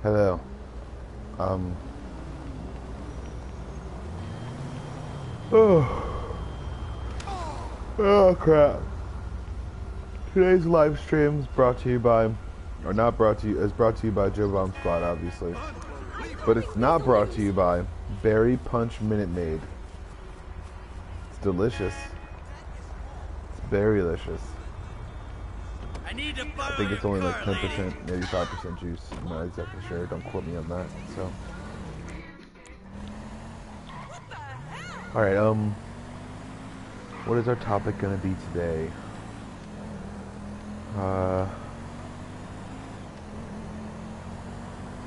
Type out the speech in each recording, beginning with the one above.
Hello. Oh, oh crap. Today's live stream is brought to you by, or not brought to you, is brought to you by Joe Bomb Squad, obviously. But it's not brought to you by Berry Punch Minute Maid. It's delicious. It's very delicious. I think it's only like 10%, maybe 5% juice. I'm not exactly sure. Don't quote me on that. So, all right. What is our topic gonna be today?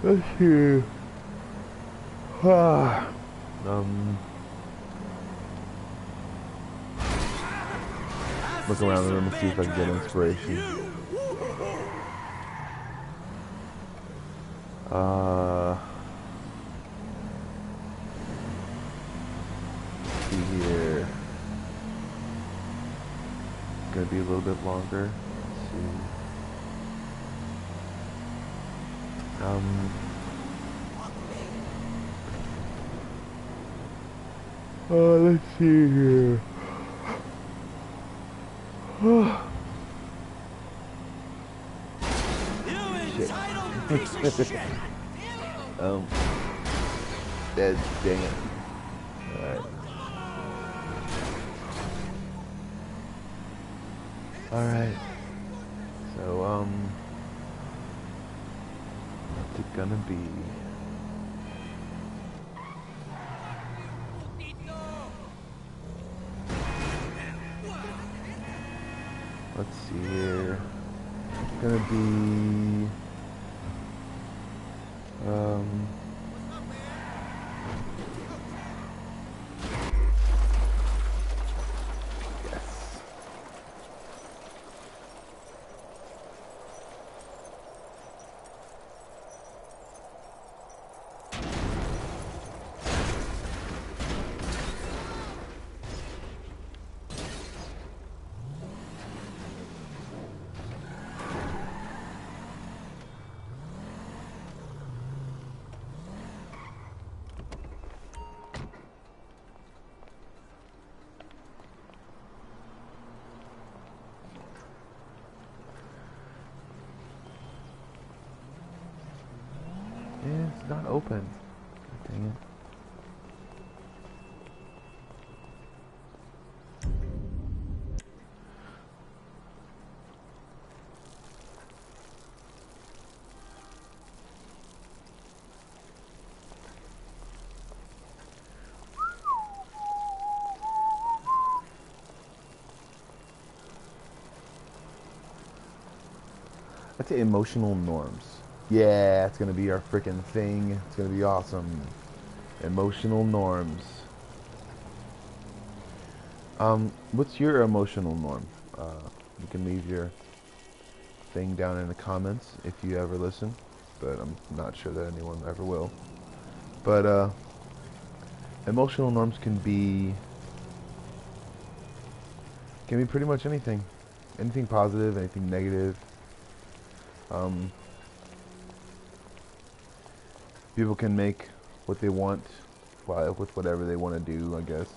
Let's see. Look around the room and see if I can get inspiration. Let's see here. It's gonna be a little bit longer. Let's see. Let's see here. Shit. Dead, dang it. Alright. Alright. So, what's it gonna be? Let's see here. It's gonna be yes. It's not open. Dang it. I'd say emotional norms. Yeah, it's gonna be our freaking thing. It's gonna be awesome. Emotional norms. What's your emotional norm? You can leave your thing down in the comments if you ever listen, but I'm not sure that anyone ever will. But emotional norms can be pretty much anything. Anything positive, anything negative. People can make what they want with whatever they want to do, I guess.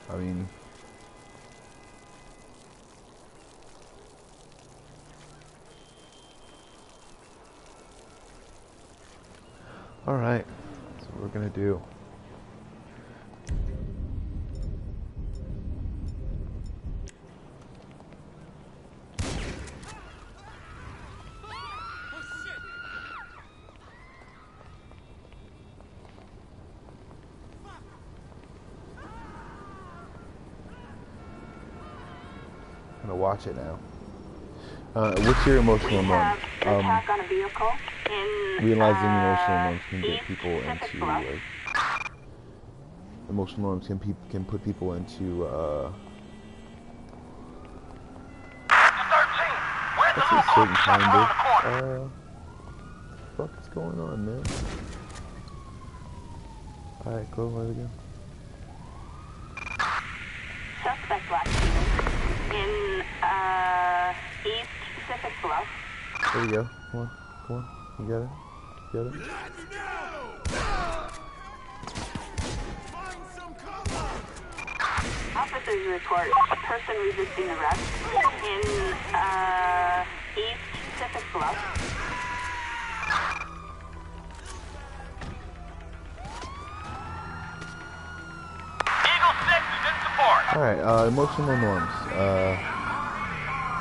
I mean, alright, that's what we're gonna do. Watch it now. What's your emotional norm? Realizing emotional norms can get people into like emotional norms can put people into that's a certain kind of what the fuck is going on, man? Alright, go over it again. Suspect last in East Pacific Bluff. There we go. Come on, come on. You get it? Get it? Officers report a person resisting arrest in East Pacific Bluff. Eagle 6 is in support. Alright, emotional norms.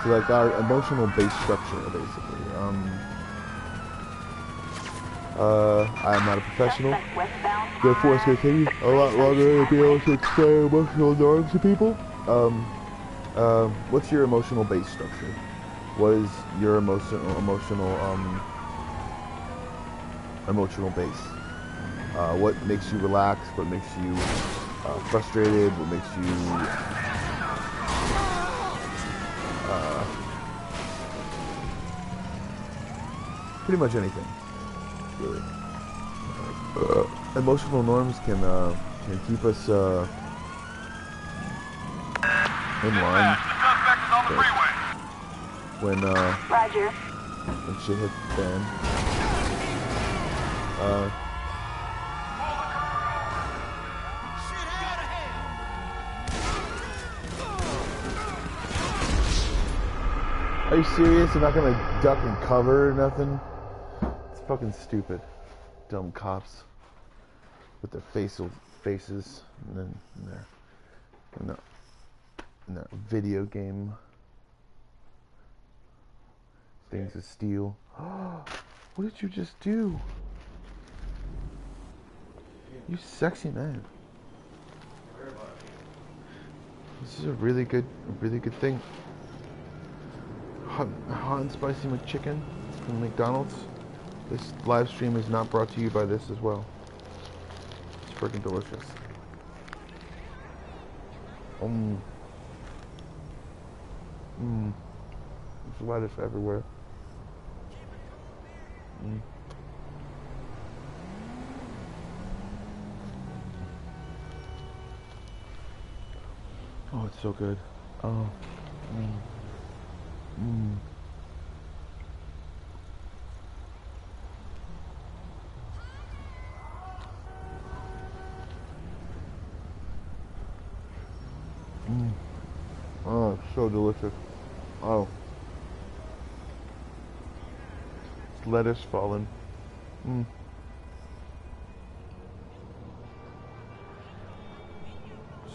So like our emotional base structure, basically. I'm not a professional. Suspect westbound. Therefore, it's going to take me a lot longer to be able to explain emotional norms to people. What's your emotional base structure? What is your emotional base? What makes you relax? What makes you frustrated? What makes you pretty much anything, really. Emotional norms can keep us in line. The suspect is on the freeway. Roger. When shit hits the fan. Are you serious? You're not gonna duck and cover or nothing? It's fucking stupid. Dumb cops with their faces and then in their video game things of steel. What did you just do? You sexy man. This is a really good thing. Hot and spicy McChicken from McDonald's. This live stream is not brought to you by this as well. It's freaking delicious. There's lettuce everywhere. Oh, it's so good. Oh. Oh, it's so delicious. Oh. It's lettuce falling.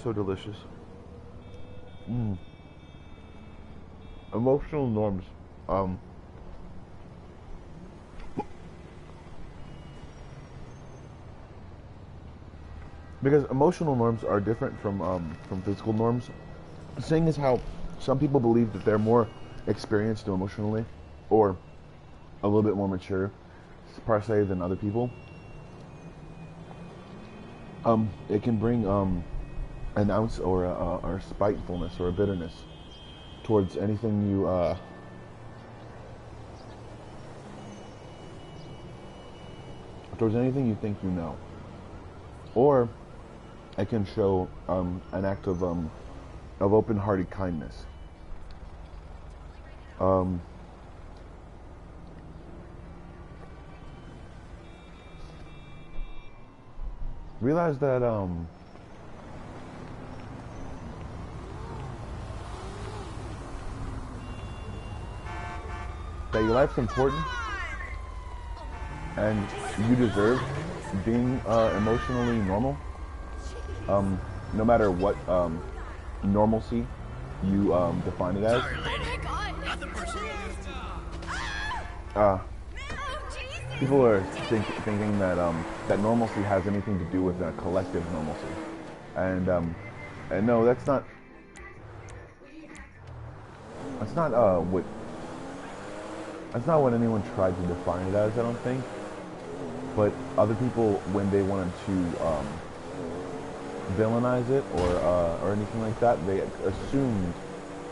So delicious. Emotional norms. Because emotional norms are different from physical norms. Saying is how some people believe that they're more experienced emotionally, or a little bit more mature, per se, than other people. It can bring an ounce or a spitefulness or a bitterness towards anything you think you know, or it can show an act of open-hearted kindness. Realize that that your life's important and you deserve being emotionally normal. No matter what normalcy you define it as. People are thinking that that normalcy has anything to do with a collective normalcy, and no, that's not what anyone tried to define it as. I don't think, but other people, when they wanted to villainize it or anything like that, they assumed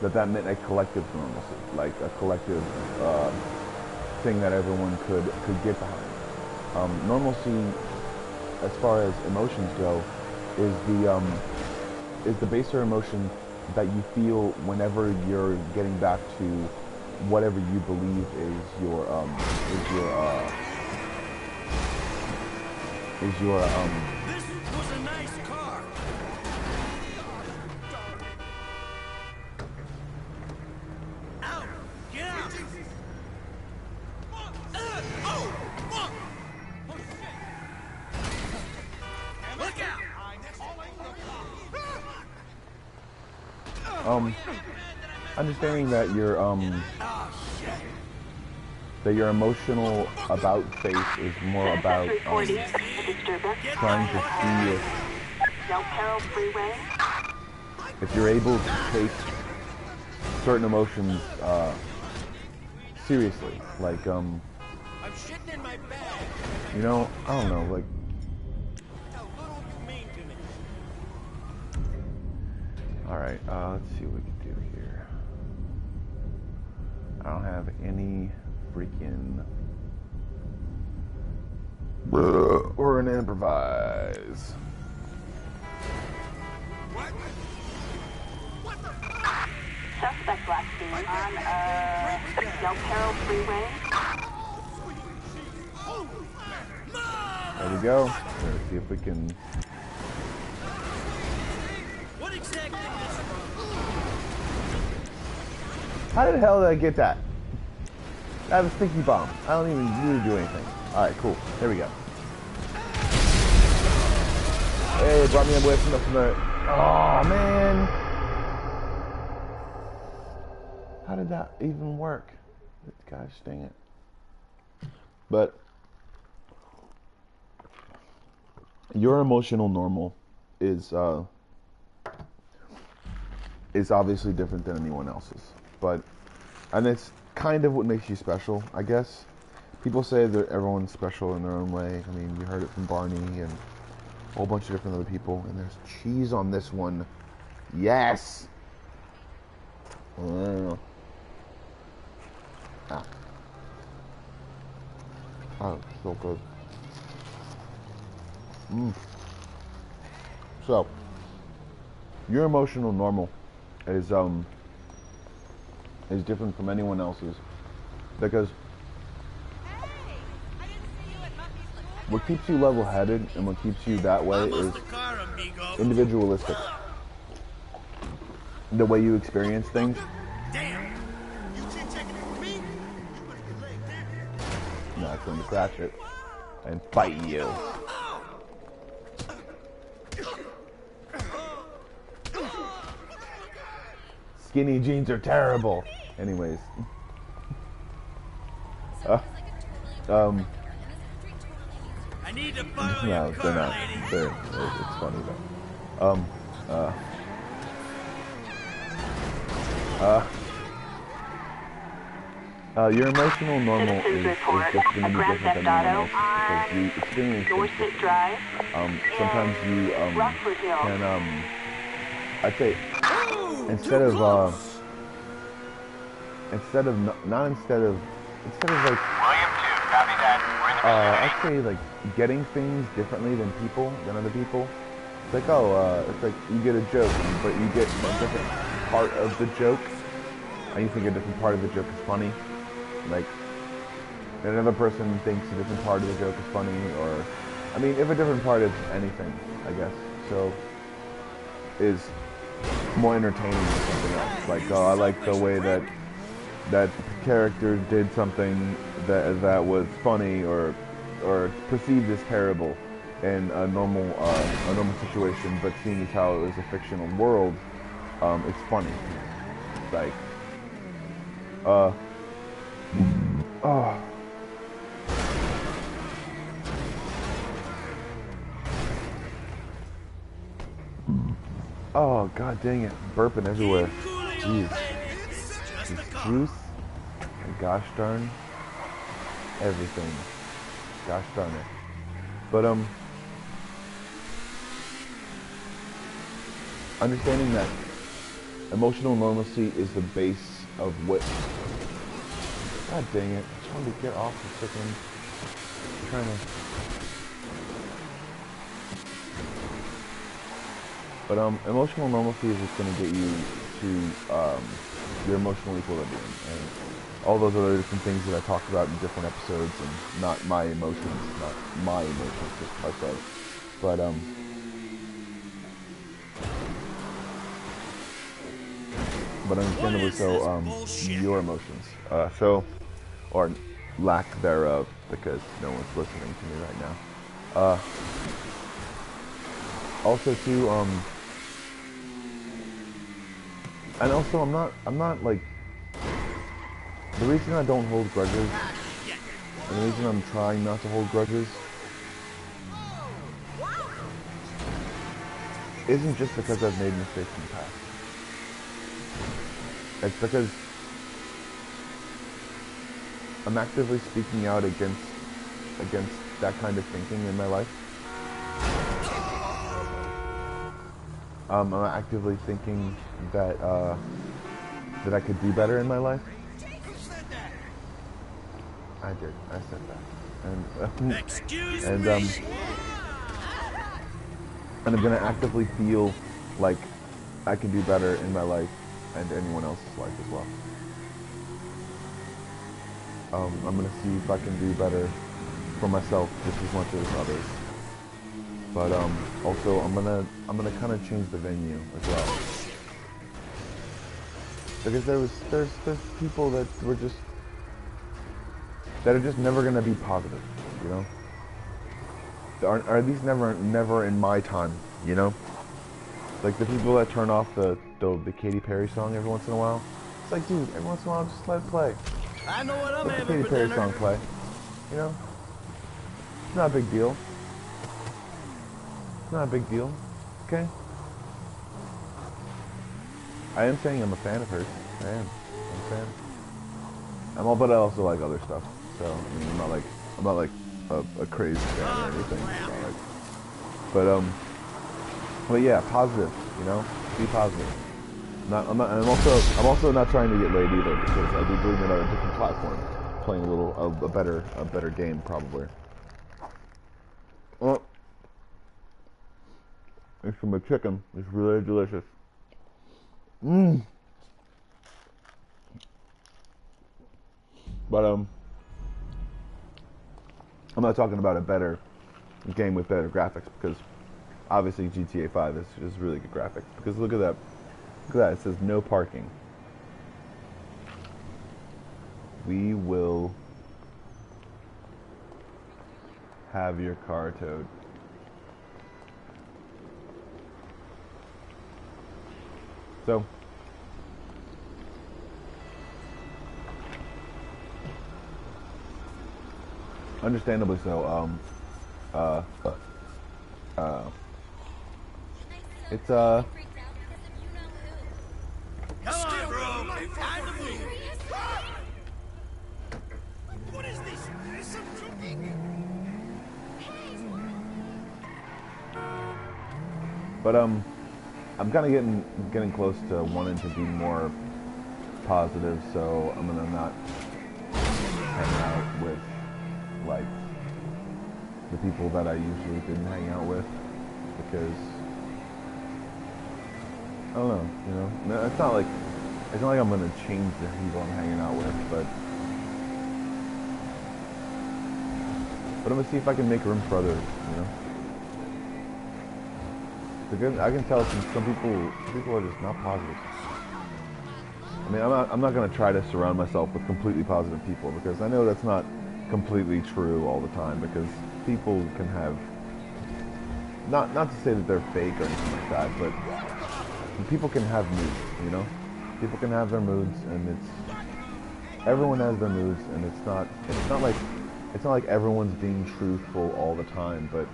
that meant a collective normalcy, like a collective thing that everyone could get behind. Normalcy, as far as emotions go, is the baser emotion that you feel whenever you're getting back to whatever you believe is your This was a nice car. Out! Get out! Oh! Fuck! Oh shit! Look out! understanding that your emotional about face is more about Reporting a disturbance. trying to see Del Perro Freeway. if you're able to take certain emotions seriously, like I'm shitting in my bag. you know, I don't know, like How little you mean to me. all right, let's see what we can do here. I don't have any freaking. We're gonna improvise. Suspect last seen on Del Perro Freeway. There we go. Let's see if we can. What exactly is How the hell did I get that? I have a sticky bomb. I don't even need to do anything. Alright, cool. There we go. Hey, it brought me away from the... Oh, man. How did that even work? Gosh dang it. But... your emotional normal is obviously different than anyone else's. But... and it's kind of what makes you special, I guess. People say that everyone's special in their own way. I mean, you heard it from Barney and a whole bunch of different other people. And there's cheese on this one. Yes! Ah. Oh, so good. So, your emotional normal is different from anyone else's, because what keeps you level-headed and what keeps you that way is individualistic. The way you experience things. Damn! You can't take it from me? You better get laid down. No, it's going to crash it and fight you. Skinny jeans are terrible. Anyways. I need to borrow No, your they're car, not. lady. It's funny though. Your emotional normal is just going to be different than anyone else's because you experience things Dorset differently. Drive. Sometimes you Rockford Hill. can I'd say instead of like William 2, copy that. We're in the I'd say like getting things differently than other people. It's like it's like you get a joke, but you get a different part of the joke, and you think a different part of the joke is funny. Like another person thinks a different part of the joke is funny, or I mean, if a different part of anything, I guess. So is more entertaining than something else. Like, oh, I like the way that character did something that was funny or perceived as terrible in a normal situation, but seeing as how it was a fictional world, it's funny. Like, oh, god dang it, burping everywhere. Jeez. This juice, and gosh darn everything. Gosh darn it. But understanding that emotional normalcy is the base of what. God dang it! I just wanted to get off the freaking. I'm trying to. But emotional normalcy is just going to get you to your emotional equilibrium, and all those other different things that I talked about in different episodes, and not my emotions, just myself. But understandably so, your emotions. Or lack thereof, because no one's listening to me right now. Also too, and also I'm not like, the reason I don't hold grudges, and the reason I'm trying not to hold grudges, isn't just because I've made mistakes in the past. It's because I'm actively speaking out against that kind of thinking in my life. I'm actively thinking that that I could do better in my life. I did. I said that. And Excuse and me. and I'm gonna actively feel like I can do better in my life and anyone else's life as well. I'm gonna see if I can do better for myself just as much as others. But also I'm gonna kind of change the venue as well, because there's people that are just never gonna be positive, you know. Are at least never in my time, you know. Like the people that turn off the Katy Perry song every once in a while. It's like, dude, every once in a while just let it play. I know what I'm Let the having Katy for Perry dinner. song play. You know? It's not a big deal. It's not a big deal. Okay? I am saying I'm a fan of hers. I am. I'm a fan. But I also like other stuff. So, I mean, I'm not like a crazy fan or anything. But yeah, positive, you know? Be positive. I'm also not trying to get laid either, because I'll be doing it on a different platform, playing a better game probably. Oh, it's from a chicken. It's really delicious. But I'm not talking about a better game with better graphics, because obviously GTA 5 is really good graphics. Because look at that. Look at that. It says no parking. We will have your car towed. So, understandably so, it's Come on, bro. Time to move. What is this? Is some cooking? but I'm kind of getting close to wanting to be more positive, so I'm gonna not hang out with like the people that I usually didn't hang out with, because I don't know, you know. No, it's not like I'm gonna change the people I'm hanging out with, but I'm gonna see if I can make room for others, you know. Because I can tell some people are just not positive. I mean, I'm not gonna try to surround myself with completely positive people, because I know that's not completely true all the time, because people can have, not to say that they're fake or anything like that, but people can have moods, you know? People can have their moods, and everyone has their moods, and it's not like everyone's being truthful all the time, but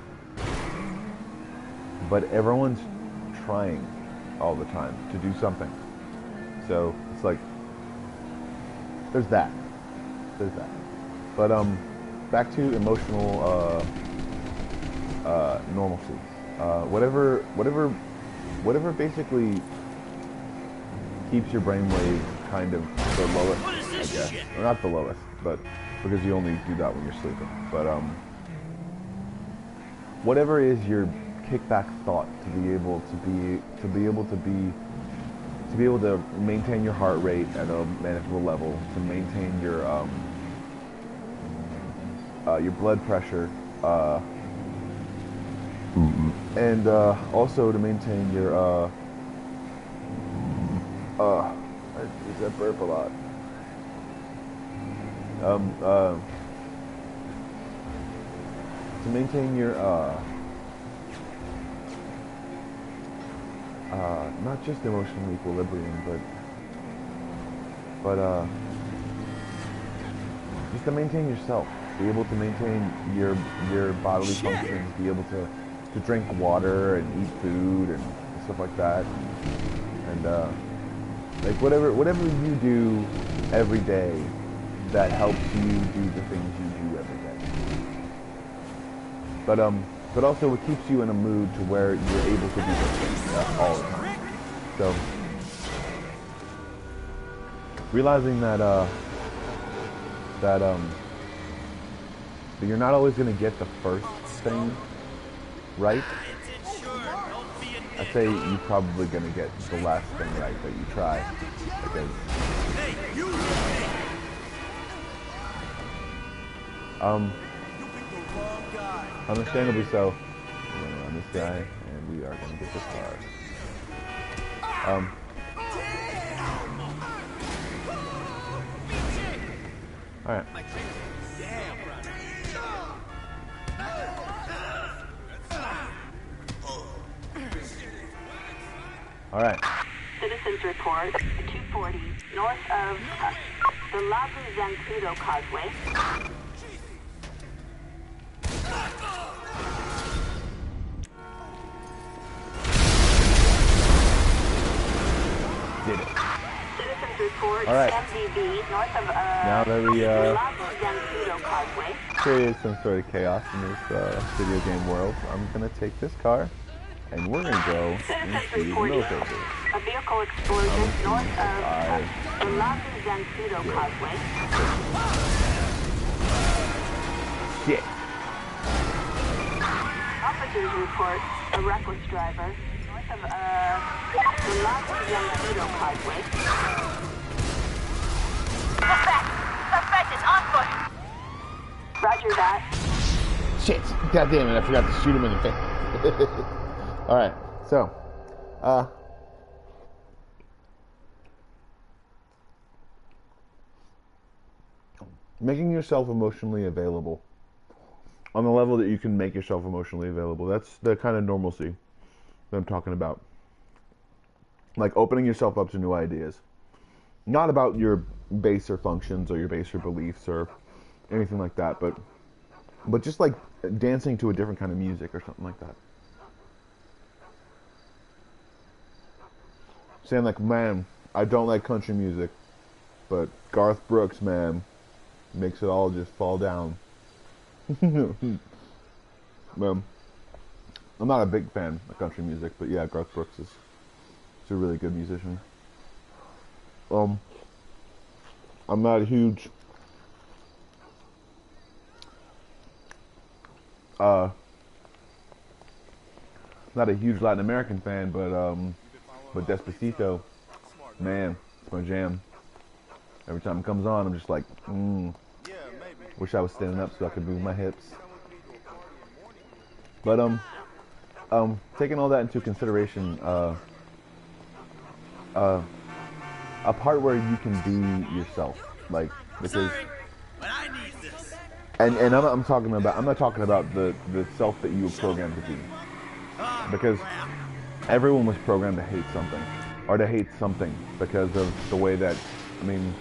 everyone's trying all the time to do something. So it's like there's that. But back to emotional normalcy. Whatever basically keeps your brainwave kind of the lowest, I guess. Or not the lowest, but because you only do that when you're sleeping. But whatever is your kickback thought to be able to be to be able to maintain your heart rate at a manageable level, to maintain your blood pressure, and also to maintain your I use that burp a lot. To maintain your not just emotional equilibrium, but just to maintain yourself, be able to maintain your bodily functions, be able to drink water and eat food and stuff like that, and like whatever you do every day that helps you do the things you do every day. But also it keeps you in a mood to where you're able to do those things all the time. So realizing that that you're not always going to get the first thing right. I'd say you're probably going to get the last thing right that you try, because understandably so. I'm going to run this guy, and we are going to get this car. Alright. Alright. Citizens report 240 north of the Labu Zancudo Causeway. Did it. Citizens report Alright. MDB north of Now that we Labu Zancudo Causeway. created some sort of chaos in this video game world, I'm going to take this car, and we're going to go Citizens into the reporting military base. a vehicle explosion north of the Labu Zancudo Causeway. Shit. Officers report a reckless driver north of the Labu Zancudo Causeway. Suspect is on foot. Roger that. Shit. God damn it, I forgot to shoot him in the face. Alright, so, making yourself emotionally available. On the level that you can make yourself emotionally available. That's the kind of normalcy that I'm talking about. Like opening yourself up to new ideas. Not about your baser functions or your baser beliefs or anything like that, but just like dancing to a different kind of music or something like that. Saying like, man, I don't like country music, but Garth Brooks, man, makes it all just fall down. Well, I'm not a big fan of country music, but yeah, Garth Brooks is a really good musician. I'm not a huge Latin American fan, but Despacito, man, it's my jam. Every time it comes on, I'm just like, wish I was standing up so I could move my hips. But taking all that into consideration, a part where you can be yourself, like, because, and I'm not talking about the self that you were programmed to be, because everyone was programmed to hate something, or to hate something because of the way that, I mean,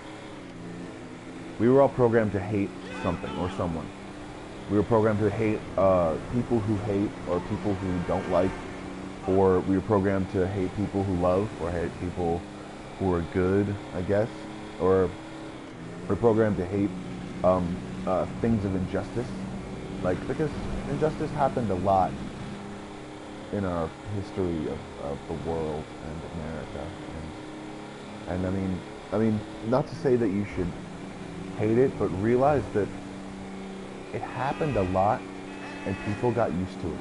we were all programmed to hate something or someone. We were programmed to hate people who hate, or people who don't like, or we were programmed to hate people who love, or hate people who are good, I guess, or we're programmed to hate things of injustice, like, because injustice happened a lot in our history of the world and America, and I mean, not to say that you should hate it, but realize that it happened a lot, and people got used to it.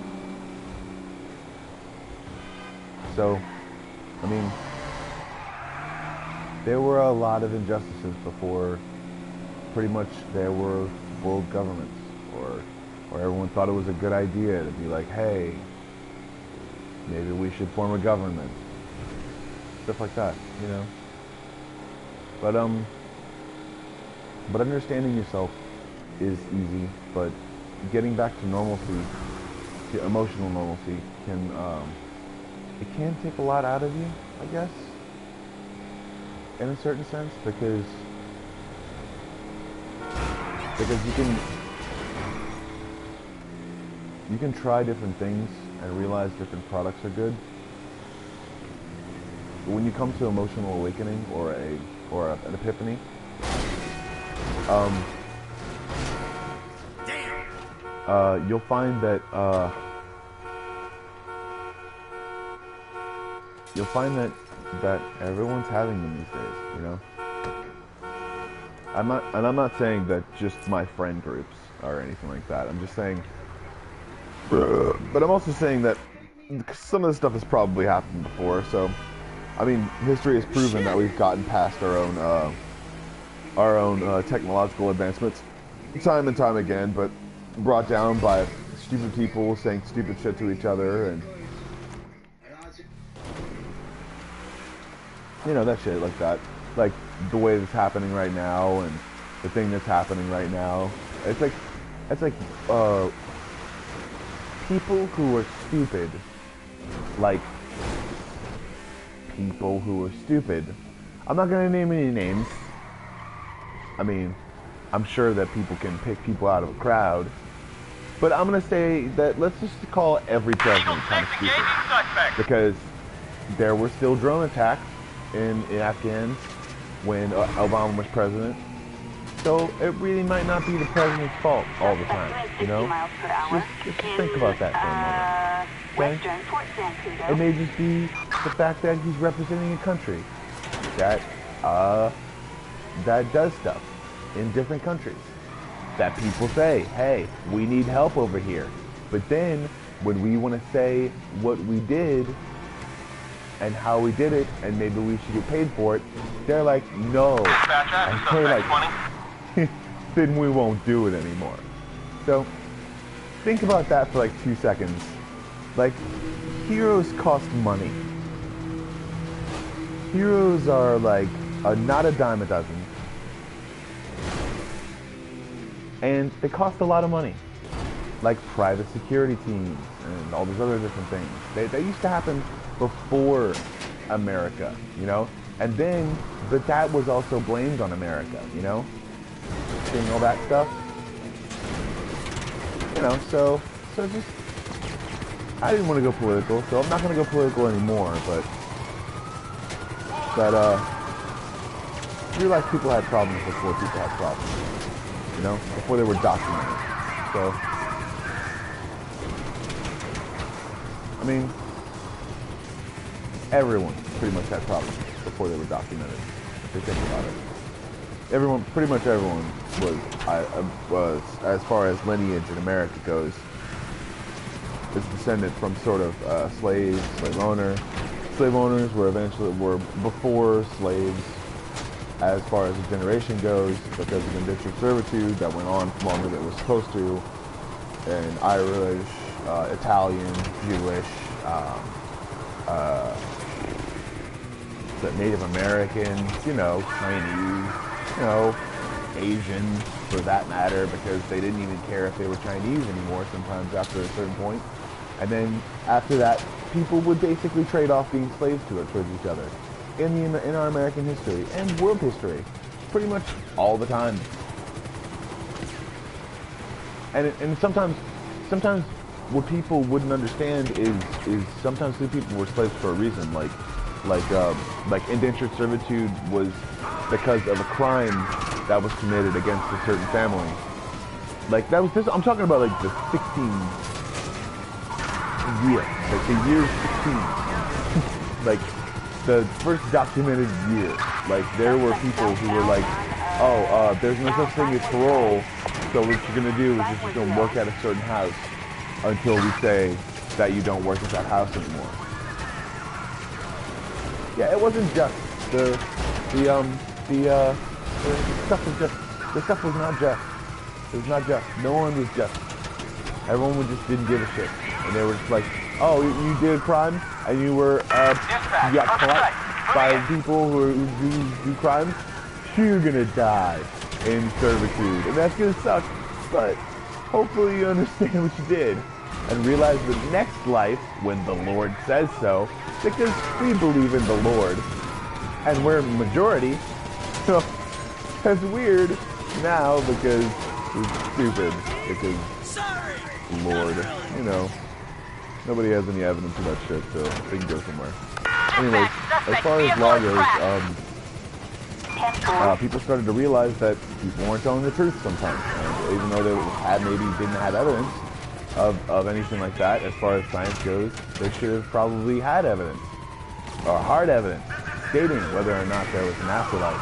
So, I mean, there were a lot of injustices before pretty much there were world governments, or everyone thought it was a good idea to be like, hey, maybe we should form a government. Stuff like that, you know? But understanding yourself is easy, but getting back to normalcy, to emotional normalcy, it can take a lot out of you, I guess, in a certain sense, because you can try different things and realize different products are good. But when you come to emotional awakening or an epiphany, you'll find that that everyone's having them these days, you know. I'm not saying that just my friend groups or anything like that. I'm just saying, but I'm also saying that some of this stuff has probably happened before. So, I mean, history has proven that we've gotten past our own technological advancements time and time again, but brought down by stupid people saying stupid shit to each other, and you know, that shit like that, like the way that's happening right now and the thing that's happening right now. It's like people who are stupid, like people who are stupid. I'm not gonna name any names. I mean, I'm sure that people can pick people out of a crowd, but I'm gonna say that let's just call every president kind of stupid, because there were still drone attacks in Afghan when Obama was president. So it really might not be the president's fault all the time, you know? Just think about that for a moment, okay? It may just be the fact that he's representing a country that does stuff in different countries, that people say, hey, we need help over here. But then when we want to say what we did and how we did it, and maybe we should get paid for it, they're like, no. And they're like, then we won't do it anymore. So think about that for like 2 seconds. Like, heroes cost money. Heroes are like not a dime a dozen, and they cost a lot of money, like private security teams and all these other different things. They used to happen before America, you know, and then, but that was also blamed on America, you know, seeing all that stuff, you know. So just, I didn't want to go political, so I'm not going to go political anymore, but real life people had problems before people had problems, you know, before they were documented. So, I mean, everyone pretty much had problems before they were documented, if you think about it. Pretty much everyone was, as far as lineage in America goes, is descendant from sort of slave owner. Slave owners were before slaves, as far as the generation goes, because of indentured servitude that went on longer than it was supposed to, and Irish, Italian, Jewish, Native Americans, you know, Chinese, you know, Asian for that matter, because they didn't even care if they were Chinese anymore sometimes after a certain point. And then after that, people would basically trade off being slaves towards each other in our American history and world history, pretty much all the time. And sometimes what people wouldn't understand is sometimes the people were slaves for a reason, like indentured servitude was because of a crime that was committed against a certain family. Like that was this. I'm talking about like the 16 year, like the year 16, like the first documented year. Like there were people who were like, oh, there's no such thing as parole, so what you're gonna do is you're just gonna work at a certain house until we say that you don't work at that house anymore. Yeah, it wasn't just the the stuff was not just. It was not just. No one was just. Everyone just didn't give a shit. And they were just like, oh, you did a crime and you were, you got caught by people who do crimes. You're gonna die in servitude. And that's gonna suck. But hopefully you understand what you did. And realize the next life, when the Lord says so, because we believe in the Lord. And we're majority. So that's weird now because it's stupid. Because Lord, you know, nobody has any evidence of that shit, so they can go somewhere. Anyways, as far as law goes, people started to realize that people weren't telling the truth sometimes. And even though they didn't have evidence of anything like that, as far as science goes, they should have probably had evidence, or hard evidence, stating whether or not there was an afterlife.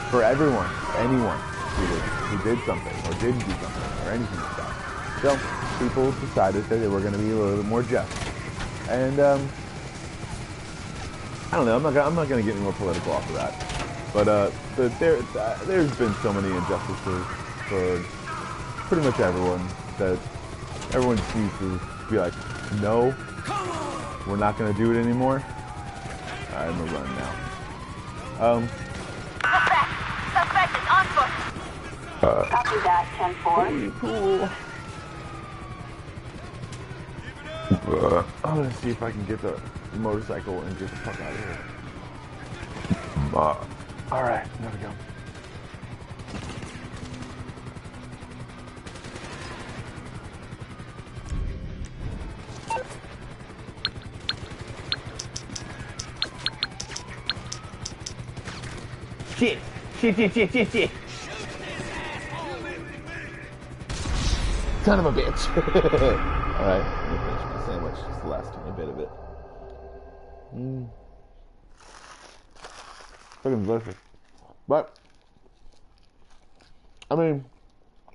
For everyone, anyone who did something, or didn't do something, or anything like that. So, people decided that they were going to be a little bit more just. And, I don't know, I'm not going to get any more political off of that. But there's been so many injustices for pretty much everyone that everyone just needs to be like, no, we're not going to do it anymore. I'm going to run now. Suspect is on foot. Copy that, 10-4. Cool. I'm going to see if I can get the motorcycle and get the fuck out of here. Alright, there we go. Shit! Shit! Son of a bitch! Alright, let me finish my sandwich. It's the last tiny bit of it. Fucking delicious. But, I mean,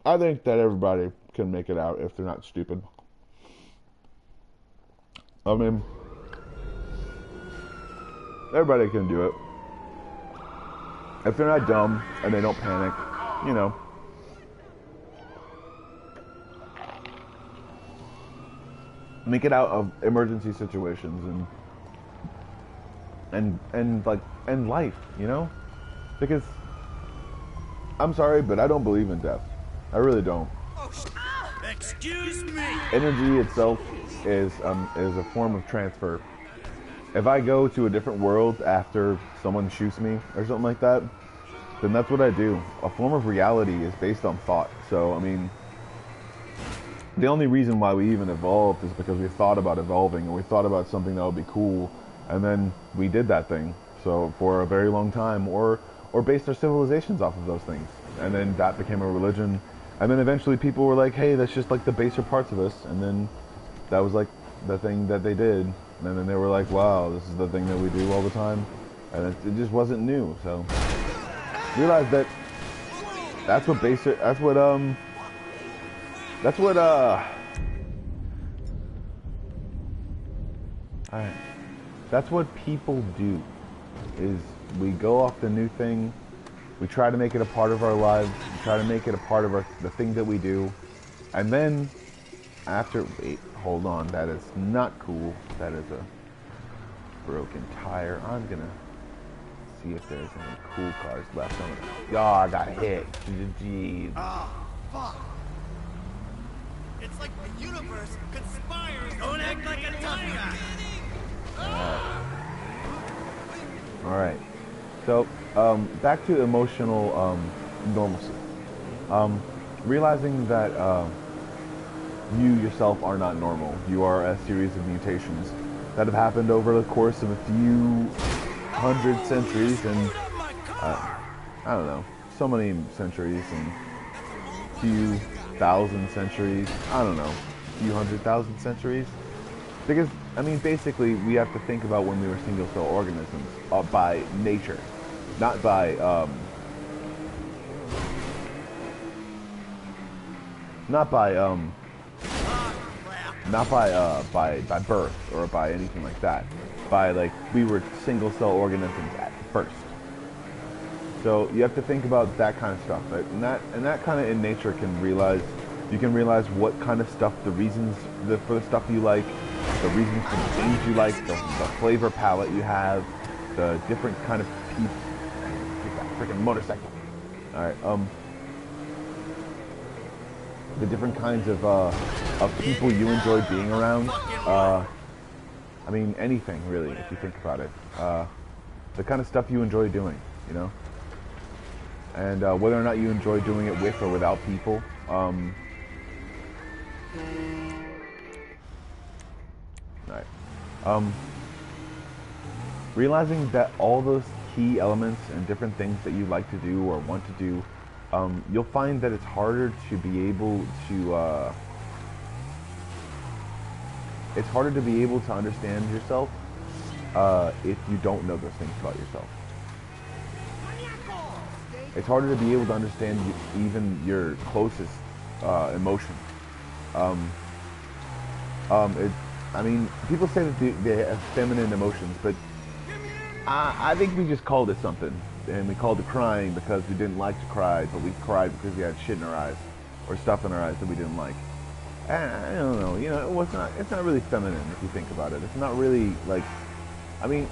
I think that everybody can make it out if they're not stupid. I mean, everybody can do it. If they're not dumb and they don't panic, you know. Make it out of emergency situations and life, you know? Because I'm sorry, but I don't believe in death. I really don't. Excuse me. Energy itself is a form of transfer. If I go to a different world after someone shoots me or something like that, then that's what I do. A form of reality is based on thought. So, I mean, the only reason why we even evolved is because we thought about evolving, and we thought about something that would be cool, and then we did that thing. So, for a very long time, or based our civilizations off of those things. And then that became a religion. And then eventually people were like, hey, that's just like the baser parts of us. And then that was like the thing that they did. And then they were like, wow, this is the thing that we do all the time. And it just wasn't new. So realized that that's what that's what people do, is we go off the new thing, we try to make it a part of our lives, we try to make it a part of the thing that we do, and then after, wait, hold on, that is not cool, that is a broken tire. I'm gonna see if there's any cool cars left on it. Oh, I got hit. Jeez. Oh, fuck. It's like the universe conspires. Don't act like a tire. Alright. So, back to emotional normalcy. Realizing that you yourself are not normal. You are a series of mutations that have happened over the course of a few hundred centuries and I don't know, so many centuries and few thousand centuries, I don't know, few 100,000 centuries. Because, I mean, basically, we have to think about when we were single-cell organisms by nature, not by, not by birth or by anything like that. By like we were single cell organisms at first. So you have to think about that kind of stuff, right? And that kind of in nature you can realize what kind of stuff, the reasons for the stuff you like, the reasons for the things you like, the flavor palette you have, the different kind of people. Take that freaking motorcycle. All right. The different kinds of people you enjoy being around. I mean, anything really, if you think about it. The kind of stuff you enjoy doing, you know. And whether or not you enjoy doing it with or without people. Alright. Realizing that all those key elements and different things that you like to do or want to do, you'll find that it's harder to be able to understand yourself if you don't know those things about yourself. It's harder to be able to understand even your closest emotion. I mean, people say that they have feminine emotions, but I think we just called it something. And we called it crying because we didn't like to cry, but we cried because we had shit in our eyes or stuff in our eyes that we didn't like. I don't know, you know, it's not really feminine if you think about it. It's not really like, I mean,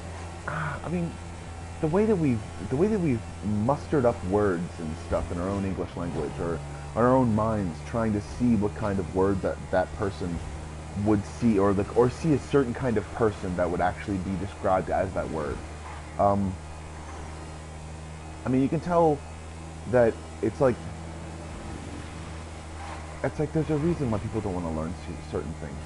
the way that we've mustered up words and stuff in our own English language or on our own minds, trying to see what kind of word that person would see, or see a certain kind of person that would actually be described as that word. I mean, you can tell that it's like there's a reason why people don't want to learn certain things,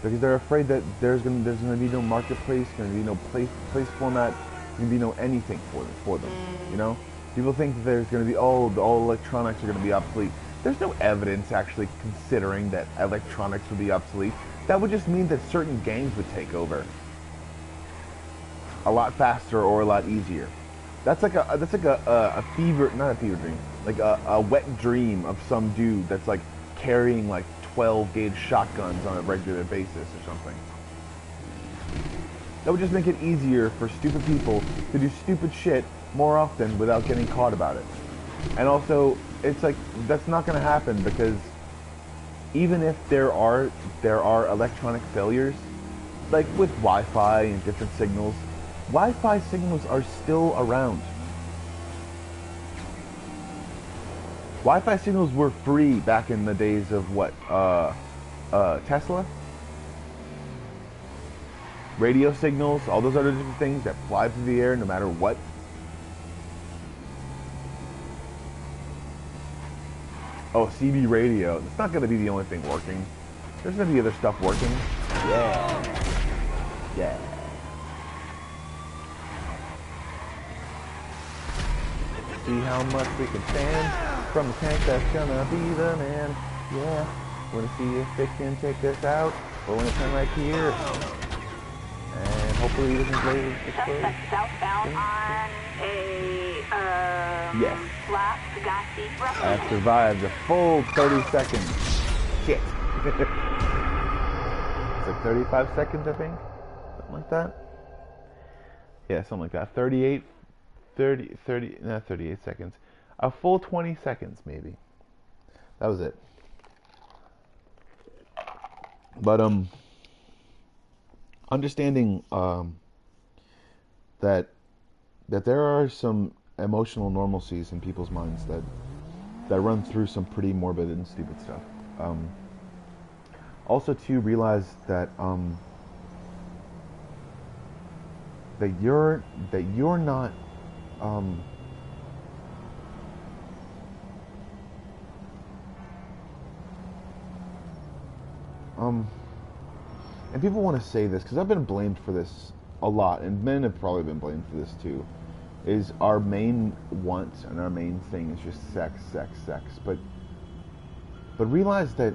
because they're afraid that there's gonna be no marketplace, gonna be no place format, gonna be no anything for them. You know, people think that there's gonna be all electronics are gonna be obsolete. There's no evidence actually considering that electronics would be obsolete. That would just mean that certain games would take over a lot faster or a lot easier. That's like a fever, not a fever dream, like a wet dream of some dude that's like carrying like 12 gauge shotguns on a regular basis or something. That would just make it easier for stupid people to do stupid shit more often without getting caught about it. And also, it's like, that's not going to happen, because even if there are electronic failures, like with Wi-Fi and different signals, Wi-Fi signals are still around. Wi-Fi signals were free back in the days of what? Tesla? Radio signals, all those other different things that fly through the air no matter what. Oh, CB radio. It's not going to be the only thing working. There's going to be other stuff working. Yeah. Yeah. See how much we can stand from the tank that's gonna be the man. Yeah. Wanna see if it can take us out. We're gonna turn right here. And hopefully we can play this explode. Suspect southbound on a yes. flat Pagasi road. I've survived a full 30 seconds. Shit. It's like 35 seconds, I think. Something like that. Yeah, something like that. 38 seconds. A full 20 seconds, maybe. That was it. But, understanding, that there are some emotional normalcies in people's minds that run through some pretty morbid and stupid stuff. Also to realize that, that you're not, and people want to say this, because I've been blamed for this a lot, and men have probably been blamed for this too, is our main want and our main thing is just sex. But realize that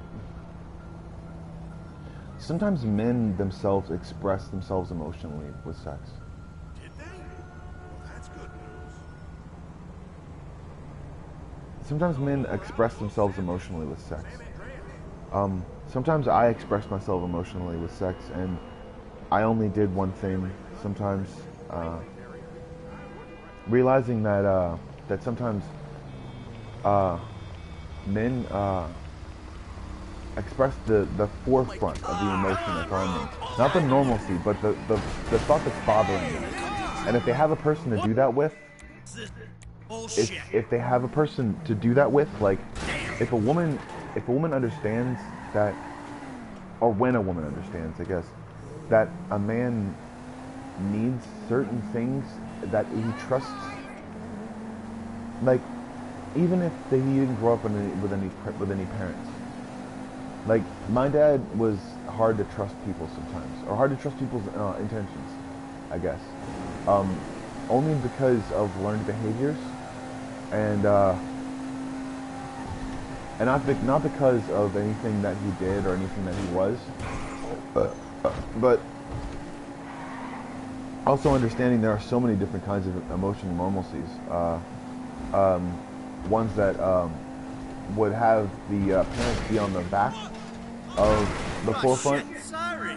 sometimes men themselves express themselves emotionally with sex. Did they? Well, that's good news. Sometimes men express themselves emotionally with sex. Sometimes I express myself emotionally with sex, and I only did one thing. Sometimes realizing that that sometimes men express the forefront of the emotion that's on them, not the normalcy, but the thought that's bothering them. And if they have a person to do that with, if they have a person to do that with, like if a woman understands that, or when a woman understands, I guess, that a man needs certain things that he trusts, like even if he didn't grow up with any parents. Like my dad was hard to trust people sometimes, or hard to trust people's intentions, I guess, only because of learned behaviors, and not because of anything that he did or anything that he was, but also understanding there are so many different kinds of emotional normalcies. Ones that would have the parents be on the back of the forefront. Shit, sorry.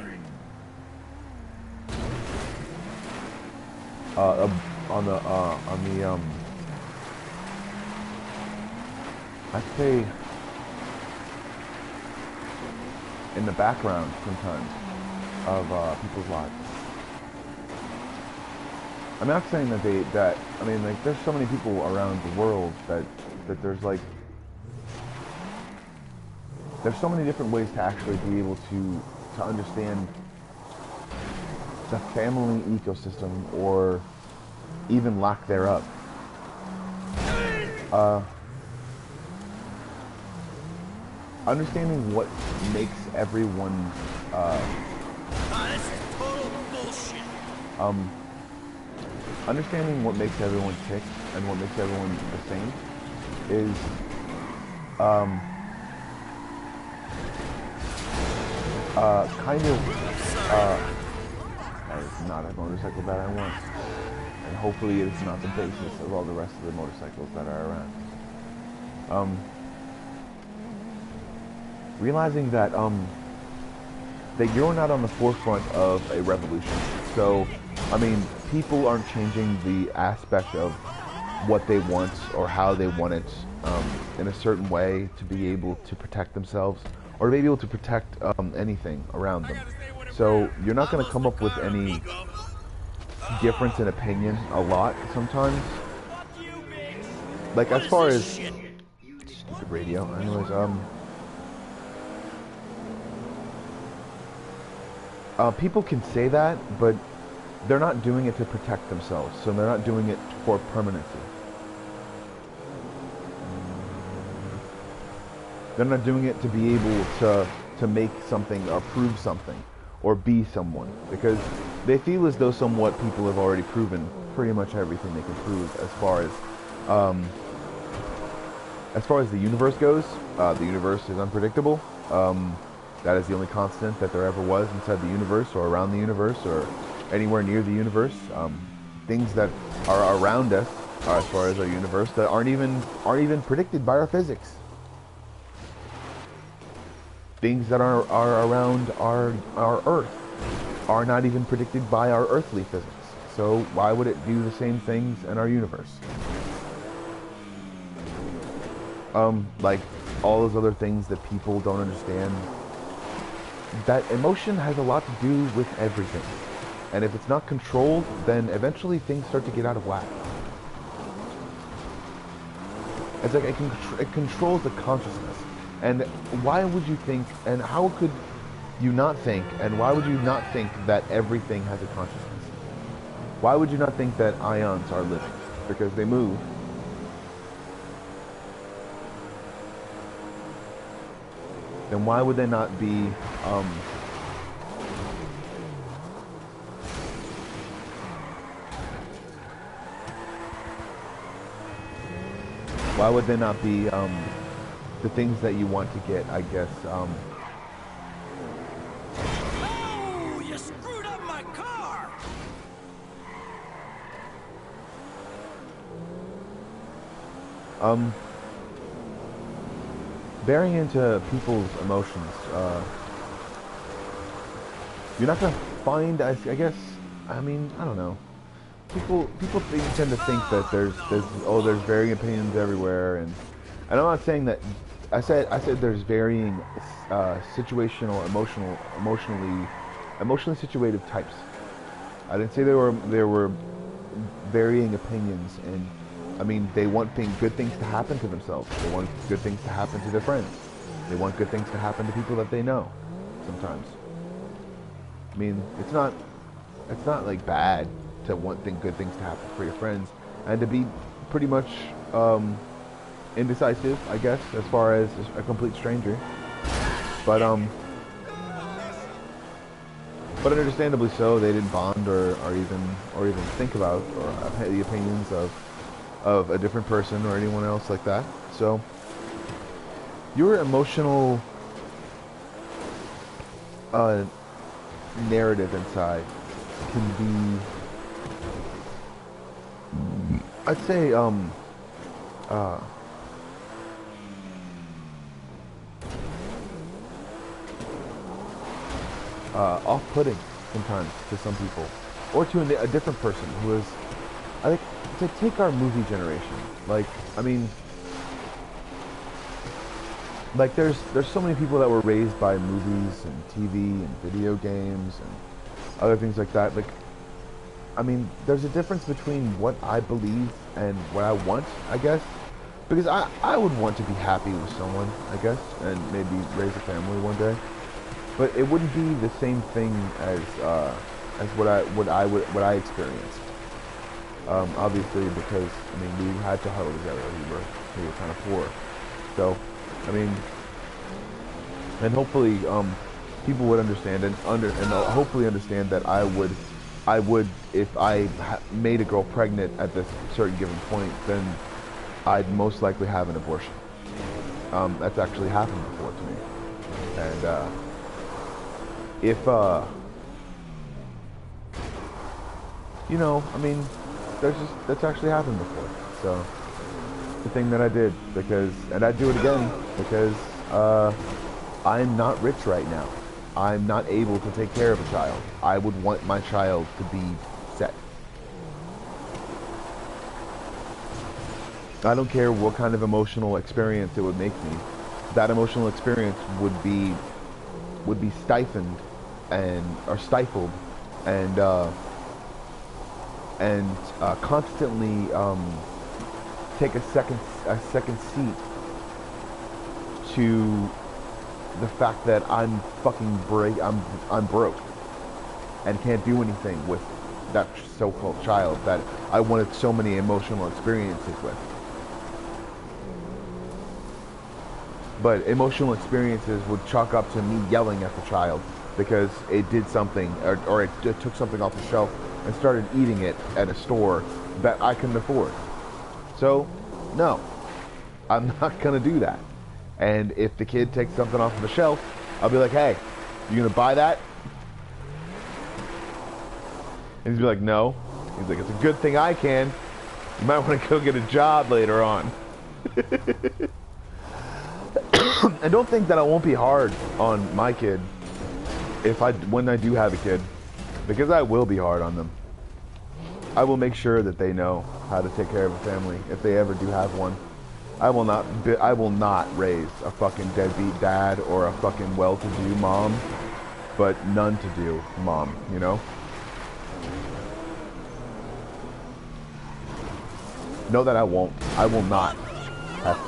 I'd say in the background sometimes of people's lives. I'm not saying that I mean, like, there's so many people around the world that there's like, there's so many different ways to actually be able to understand the family ecosystem, or even lack thereof. Understanding what makes everyone This is total bullshit. understanding what makes everyone tick and what makes everyone the same is kind of that is not a motorcycle that I want, and hopefully it is not the basis of all the rest of the motorcycles that are around. Realizing that that you're not on the forefront of a revolution. So, I mean, people aren't changing the aspect of what they want or how they want it in a certain way to be able to protect themselves, or to be able to protect anything around them. So you're not going to come up with any difference in opinion a lot sometimes. Like, as far as stupid radio, anyways, people can say that, but they're not doing it to protect themselves, so they're not doing it for permanency. They're not doing it to be able to make something or prove something or be someone, because they feel as though somewhat people have already proven pretty much everything they can prove as far as the universe goes. The universe is unpredictable. That is the only constant that there ever was inside the universe, or around the universe, or anywhere near the universe. Things that are around us, as far as our universe, that aren't even predicted by our physics. Things that are around our Earth are not even predicted by our earthly physics. So why would it do the same things in our universe? Like all those other things that people don't understand. That emotion has a lot to do with everything. And if it's not controlled, then eventually things start to get out of whack. It's like it controls the consciousness. And why would you think, and how could you not think, and why would you not think that everything has a consciousness? Why would you not think that ions are living? Because they move. Then why would they not be, why would they not be, the things that you want to get, I guess, Oh, you screwed up my car! Very into people's emotions. You're not gonna find, I guess, I mean, I don't know. People tend to think that there's varying opinions everywhere, and I'm not saying that. I said there's varying situational, emotionally situated types. I didn't say there were varying opinions, and I mean they want good things to happen to themselves. They want good things to happen to their friends. They want good things to happen to people that they know. Sometimes. I mean, it's not like bad to want good things to happen for your friends, and to be pretty much indecisive, I guess, as far as a complete stranger. But understandably so, they didn't bond or even think about or have the opinions of a different person or anyone else like that. So your emotional narrative inside can be, I'd say, off-putting sometimes to some people, or to a different person who is, I think, to take our movie generation. Like, I mean, like there's so many people that were raised by movies and TV and video games and other things like that. Like, I mean, there's a difference between what I believe and what I want, I guess. Because I would want to be happy with someone, I guess, and maybe raise a family one day. But it wouldn't be the same thing as what I experienced. Obviously, because I mean we had to huddle together. We were kind of poor. So, I mean, and hopefully people would understand and hopefully understand that I would if I made a girl pregnant at this certain given point, then I'd most likely have an abortion. That's actually happened before to me, and if you know, I mean, that's actually happened before. So the thing that I did, and I'd do it again because I'm not rich right now. I'm not able to take care of a child. I would want my child to be set. I don't care what kind of emotional experience it would make me. That emotional experience would be stifled and constantly take a second seat to the fact that I'm broke and can't do anything with that so-called child that I wanted so many emotional experiences with. But emotional experiences would chalk up to me yelling at the child because it did something, or it took something off the shelf and started eating it at a store that I couldn't afford. So, no, I'm not gonna do that. And if the kid takes something off of the shelf, I'll be like, hey, you gonna buy that? And he's be like, no. He's like, it's a good thing I can. You might want to go get a job later on. And don't think that I won't be hard on my kid when I do have a kid, because I will be hard on them. I will make sure that they know how to take care of a family if they ever do have one. I will not raise a fucking deadbeat dad or a fucking well-to-do mom, but none-to-do mom, you know? Know that I won't. I will not have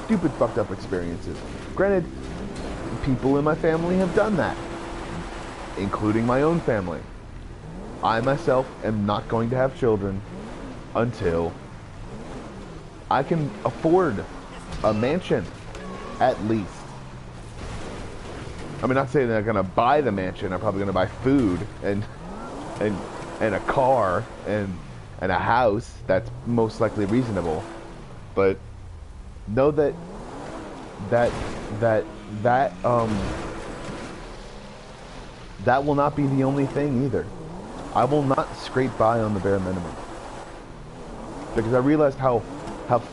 stupid fucked up experiences. Granted, people in my family have done that, including my own family. I myself am not going to have children until I can afford a mansion, at least. I mean, not saying that I'm gonna buy the mansion. I'm probably gonna buy food and a car and a house that's most likely reasonable. But know that will not be the only thing either. I will not scrape by on the bare minimum, because I realized how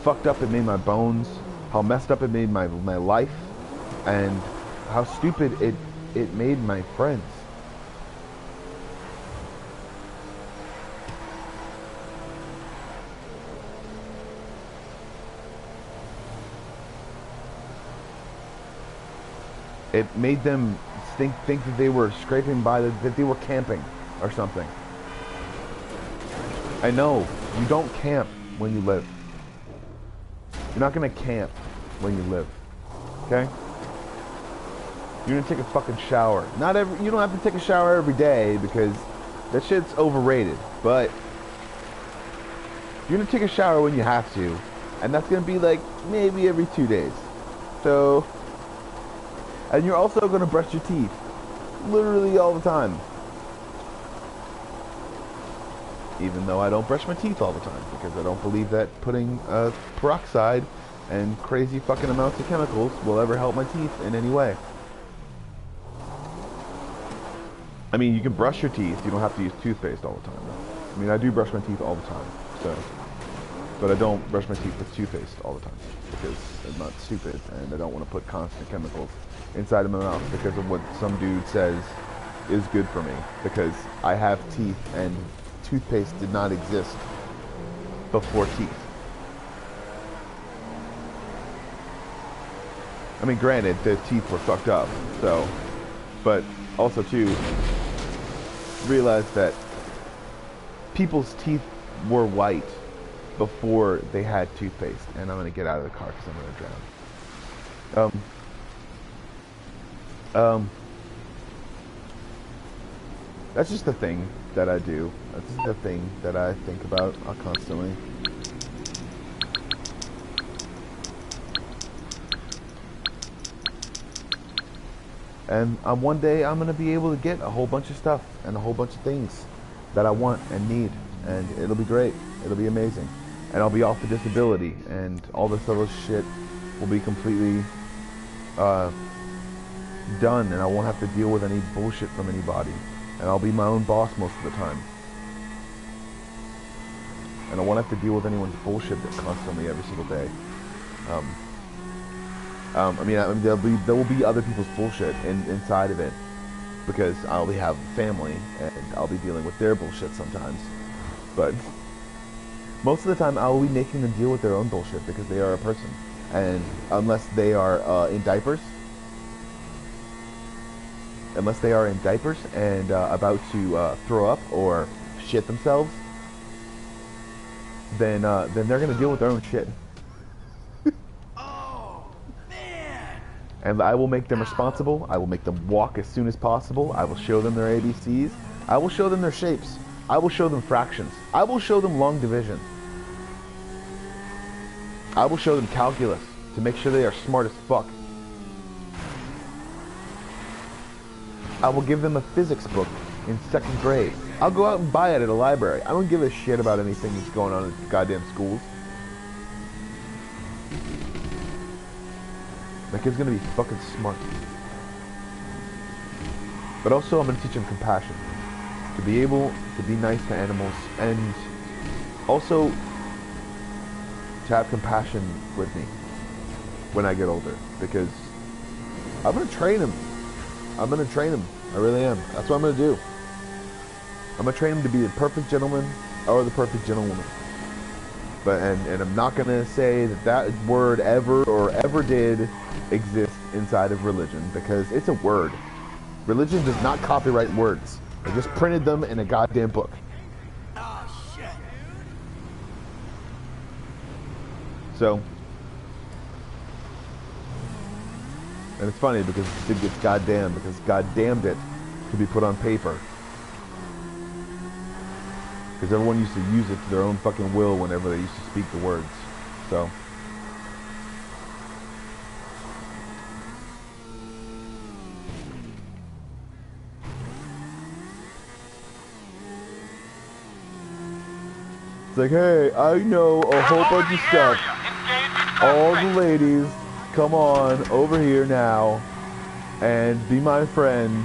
fucked up it made my bones how messed up it made my life, and how stupid it made my friends. It made them think that they were scraping by, that they were camping or something. I know, you don't camp when you live. You're not gonna camp when you live, okay? You're gonna take a fucking shower. You don't have to take a shower every day because that shit's overrated, but you're gonna take a shower when you have to, and that's gonna be like maybe every 2 days. So, and you're also gonna brush your teeth literally all the time. Even though I don't brush my teeth all the time, because I don't believe that putting peroxide and crazy fucking amounts of chemicals will ever help my teeth in any way. I mean, you can brush your teeth, you don't have to use toothpaste all the time. I mean, I do brush my teeth all the time, so, but I don't brush my teeth with toothpaste all the time, because I'm not stupid, and I don't want to put constant chemicals inside of my mouth because of what some dude says is good for me, because I have teeth, and toothpaste did not exist before teeth. I mean, granted, the teeth were fucked up, so, but also too, realize that people's teeth were white before they had toothpaste. And I'm gonna get out of the car because I'm gonna drown. That's just the thing that I do. That's just the thing that I think about constantly. And one day I'm gonna be able to get a whole bunch of stuff and a whole bunch of things that I want and need, and it'll be great. It'll be amazing. And I'll be off the disability, and all this other shit will be completely done, and I won't have to deal with any bullshit from anybody. And I'll be my own boss most of the time. And I won't have to deal with anyone's bullshit constantly every single day. I mean, there will be other people's bullshit inside of it, because I'll have a family and I'll be dealing with their bullshit sometimes. But most of the time, I'll be making them deal with their own bullshit because they are a person, and unless they are in diapers, and about to throw up or shit themselves, then they're gonna deal with their own shit. And I will make them responsible. I will make them walk as soon as possible. I will show them their ABCs. I will show them their shapes. I will show them fractions. I will show them long division. I will show them calculus to make sure they are smart as fuck. I will give them a physics book in 2nd grade. I'll go out and buy it at a library. I don't give a shit about anything that's going on in goddamn schools. That kid's gonna be fucking smart. But also I'm gonna teach him compassion. To be able to be nice to animals, and also to have compassion with me when I get older. Because I'm gonna train him. I really am. That's what I'm gonna do. I'm gonna train him to be the perfect gentleman or the perfect gentlewoman. But and I'm not gonna say that word ever did exist inside of religion, because it's a word. Religion does not copyright words. They just printed them in a goddamn book. Oh shit. So, and it's funny because it gets goddamn, because goddamned it to be put on paper. Because everyone used to use it to their own fucking will whenever they used to speak the words. So. It's like, hey, I know a whole bunch of stuff. All the ladies, come on over here now and be my friend,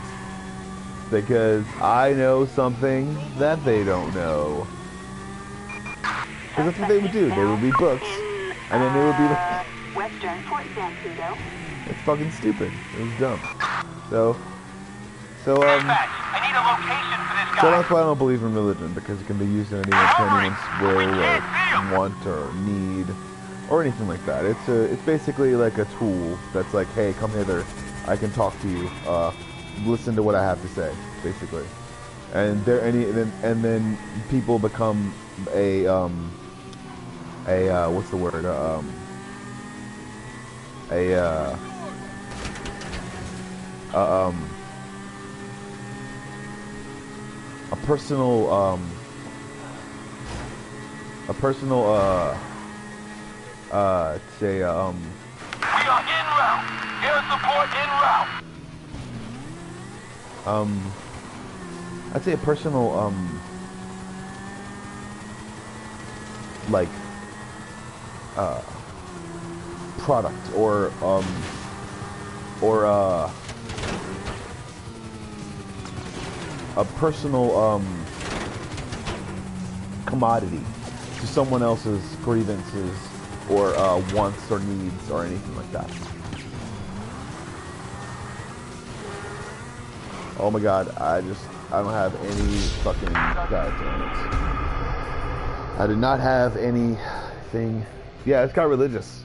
because I know something that they don't know. Because that's what they would do. They would read books, and then they would be like... Western Pluto. It's fucking stupid. It was dumb. So Dispatch, I need a location for this guy. so that's why I don't believe in religion, because it can be used in anyone's will or want or need or anything like that. It's basically like a tool that's like, hey, come hither, I can talk to you, listen to what I have to say, basically. And then people become a what's the word, say We are en route. Air support en route. I'd say a personal like product or a personal commodity to someone else's grievances or wants or needs or anything like that. Oh my god, I don't have any fucking god damn it. I did not have anything. Yeah, it's got religious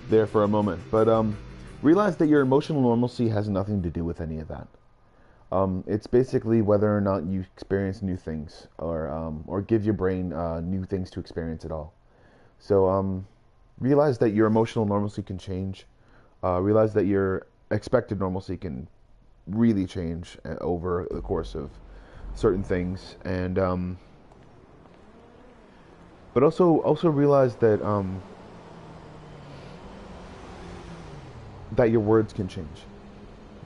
there for a moment, but realize that your emotional normalcy has nothing to do with any of that. It's basically whether or not you experience new things or give your brain new things to experience at all. So realize that your emotional normalcy can change. Realize that your expected normalcy can really change over the course of certain things, and but also realize that that your words can change.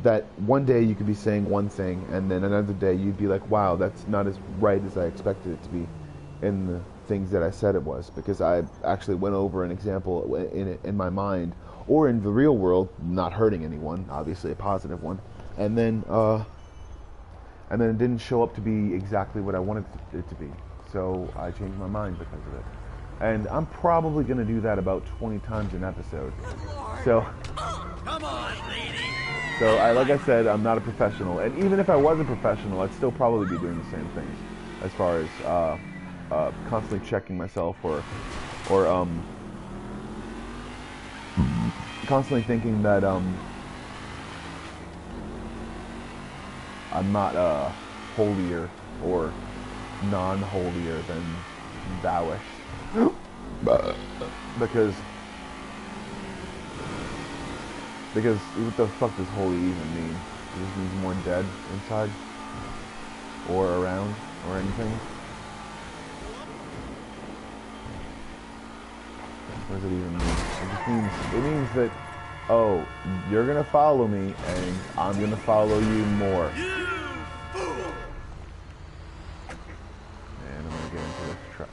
That one day you could be saying one thing, and then another day you'd be like, wow, that's not as right as I expected it to be in the things that I said it was, because I actually went over an example in my mind or in the real world, not hurting anyone, obviously a positive one, and then it didn't show up to be exactly what I wanted it to be. So I changed my mind because of it. And I'm probably going to do that about 20 times an episode. So Come on, lady. So, like I said, I'm not a professional, and even if I was a professional, I'd still probably be doing the same things, as far as constantly checking myself, or constantly thinking that I'm not holier or non-holier than thouish, because what the fuck does holy even mean? It just means more dead inside? Or around? Or anything? What does it even mean? It means that, oh, you're gonna follow me, and I'm gonna follow you more. And I'm gonna get into this truck.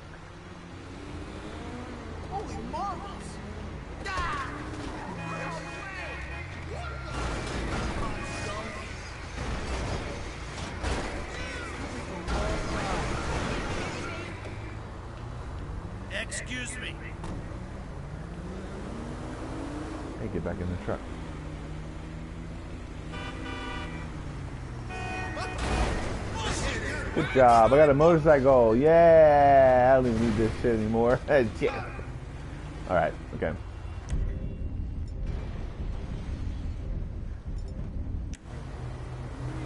Holy marbles! Excuse me. Hey, get back in the truck. Good job. I got a motorcycle. Yeah. I don't even need this shit anymore. Shit. All right. Okay.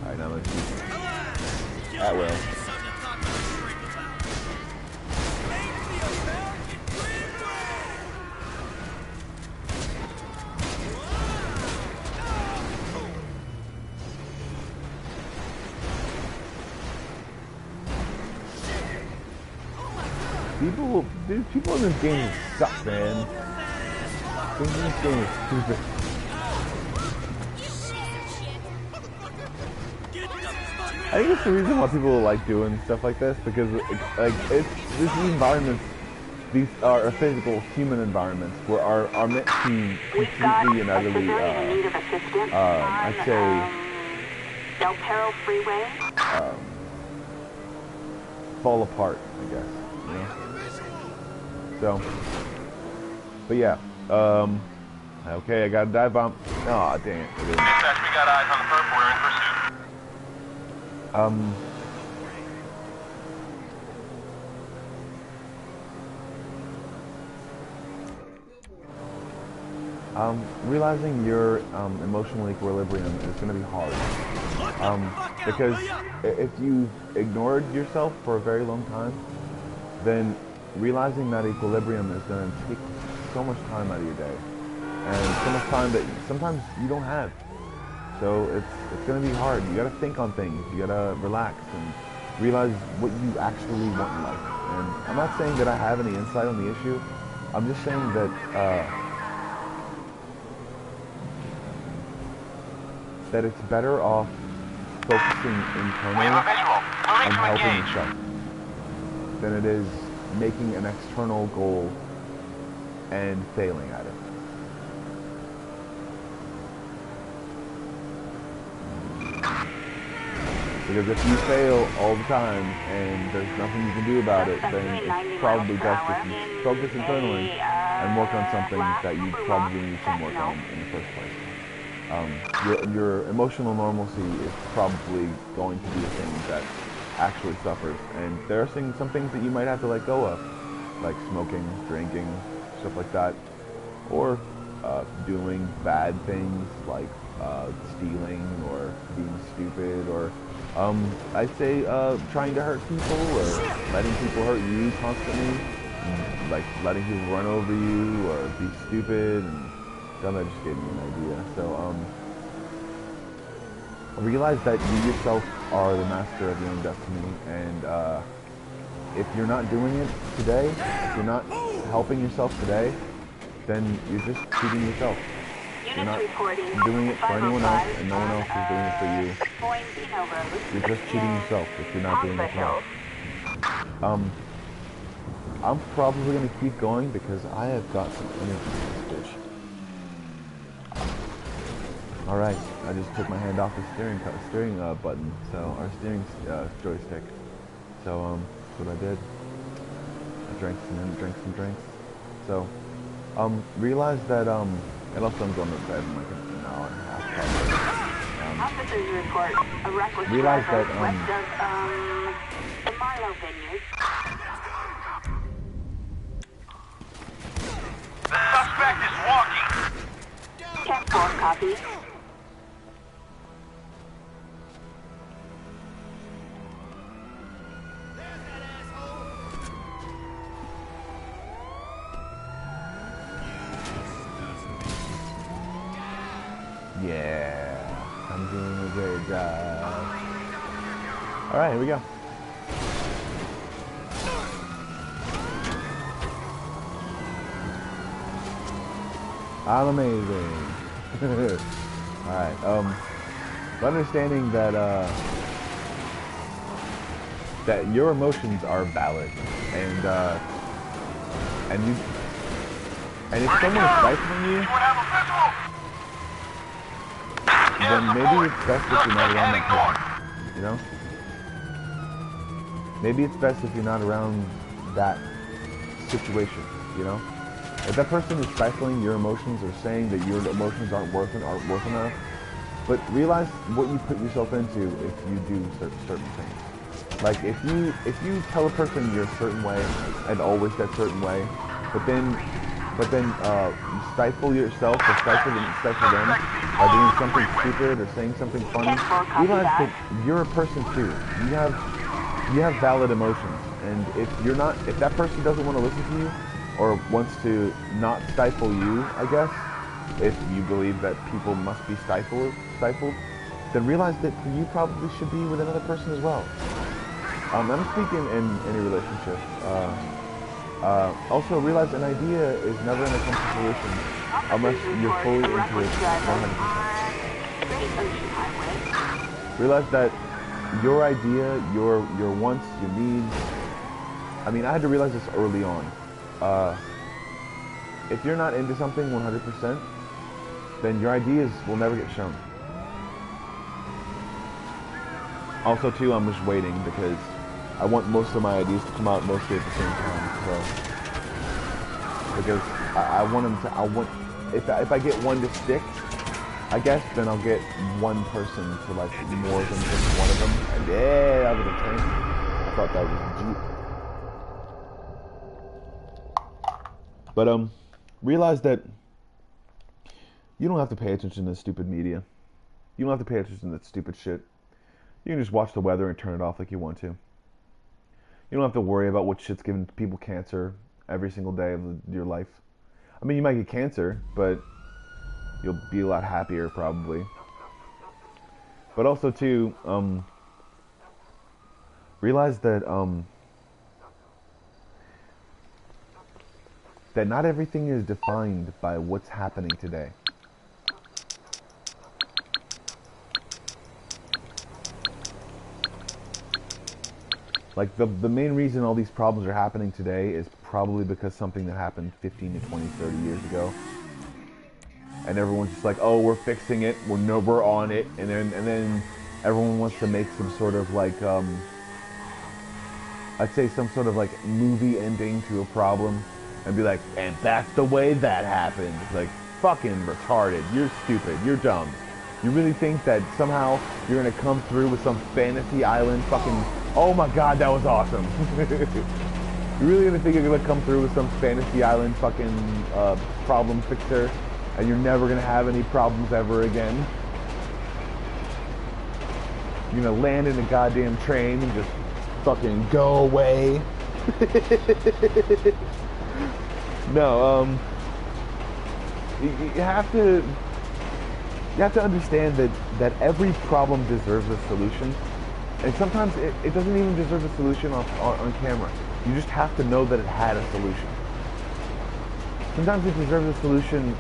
All right. Now let's shoot. That will. People in this game suck, man. People in this game is stupid. I think it's the reason why people like doing stuff like this, because like these environments, these are physical human environments where are meant to completely and utterly I'd say Del Perro Freeway. fall apart, I guess. You know? So, but yeah, Okay, I got a dive bomb. Aw, dang it. Dispatch, we got eyes on the perp. We're in pursuit. Realizing your emotional equilibrium is going to be hard. Because if you ignored yourself for a very long time, then realizing that equilibrium is going to take so much time out of your day. And so much time that sometimes you don't have. So it's going to be hard. You got to think on things. You got to relax and realize what you actually want in life. And I'm not saying that I have any insight on the issue. I'm just saying that that it's better off focusing internally and helping yourself than it is making an external goal and failing at it. Because if you fail all the time and there's nothing you can do about it, then it's probably best if you focus internally and work on something that you probably need to work on in the first place. Your emotional normalcy is probably going to be the thing that actually suffers, and there are some things that you might have to let go of, like smoking, drinking, stuff like that, or doing bad things like stealing or being stupid, or I'd say trying to hurt people or letting people hurt you constantly, like letting people run over you or be stupid. And that just gave me an idea. So realize that you yourself are the master of your own destiny, and if you're not doing it today, if you're not helping yourself today, then you're just cheating yourself. You're not doing it for anyone else, and no one else is doing it for you. You're just cheating yourself if you're not doing it today. I'm probably going to keep going because I have got some energy in this bitch. Alright, I just took my hand off the steering button, so our steering joystick. So that's what I did. I drank some drinks. So realize that and also I'm going to bed in like an hour and a half. Officers report a reckless realize driver that west of the Milo Vineyard. The suspect is walking. 10-4 copy. Yeah, I'm doing a great job. Alright, here we go. I'm amazing. Alright, understanding that that your emotions are valid, and if someone is stifling you, then maybe it's best if you're not around that person, you know? Maybe it's best if you're not around that situation, you know? If that person is stifling your emotions or saying that your emotions aren't worth enough, but realize what you put yourself into if you do certain things. Like if you tell a person you're a certain way and always that certain way, but then you stifle yourself or stifle them by doing something stupid or saying something funny, realize that you're a person too. You have valid emotions, and if that person doesn't want to listen to you or wants to not stifle you, I guess, if you believe that people must be stifled, then realize that you probably should be with another person as well. I'm speaking in any relationship. Also realize an idea is never an accomplished solution unless you're fully into it 100%. Realize that your idea, your wants, your needs, I mean, I had to realize this early on. If you're not into something 100%, then your ideas will never get shown. Also too, I'm just waiting because I want most of my ideas to come out mostly at the same time, so because I want if I get one to stick, I guess, then I'll get one person for like more than just one of them. And yeah, that was a tank. I thought that was a Jeep. But realize that you don't have to pay attention to this stupid media. You don't have to pay attention to that stupid shit. You can just watch the weather and turn it off like you want to. You don't have to worry about what shit's giving people cancer every single day of your life. I mean, you might get cancer, but you'll be a lot happier probably. But also too, realize that that not everything is defined by what's happening today. Like, the main reason all these problems are happening today is probably because something that happened 15 to 20, 30 years ago. And everyone's just like, oh, we're fixing it, we're on it, and then everyone wants to make some sort of like, I'd say some sort of like movie ending to a problem, and be like, and that's the way that happened. Like, fucking retarded, you're stupid, you're dumb. You really think that somehow you're gonna come through with some fantasy island fucking, oh my god, that was awesome. You really gonna think you're gonna come through with some fantasy island fucking problem fixer, and you're never gonna have any problems ever again? You're gonna land in a goddamn train and just fucking go away? No, you have to understand that every problem deserves a solution, and sometimes it doesn't even deserve a solution on camera. You just have to know that it had a solution. Sometimes it deserves a solution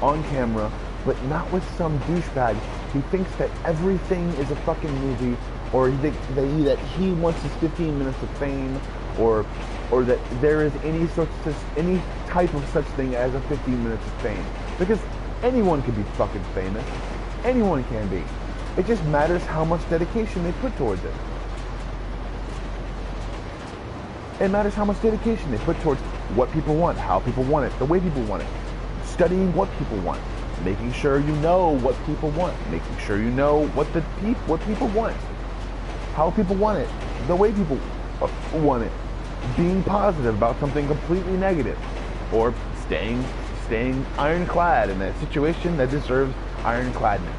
on camera, but not with some douchebag who thinks that everything is a fucking movie, or that he wants his 15 minutes of fame, or that there is any type of such thing as a 15 minutes of fame. Because anyone can be fucking famous. Anyone can be. It just matters how much dedication they put towards it. It matters how much dedication they put towards what people want, how people want it, the way people want it. Studying what people want. Making sure you know what people want. Making sure you know what people want. How people want it. The way people want it. Being positive about something completely negative. Or staying ironclad in a situation that deserves ironcladness.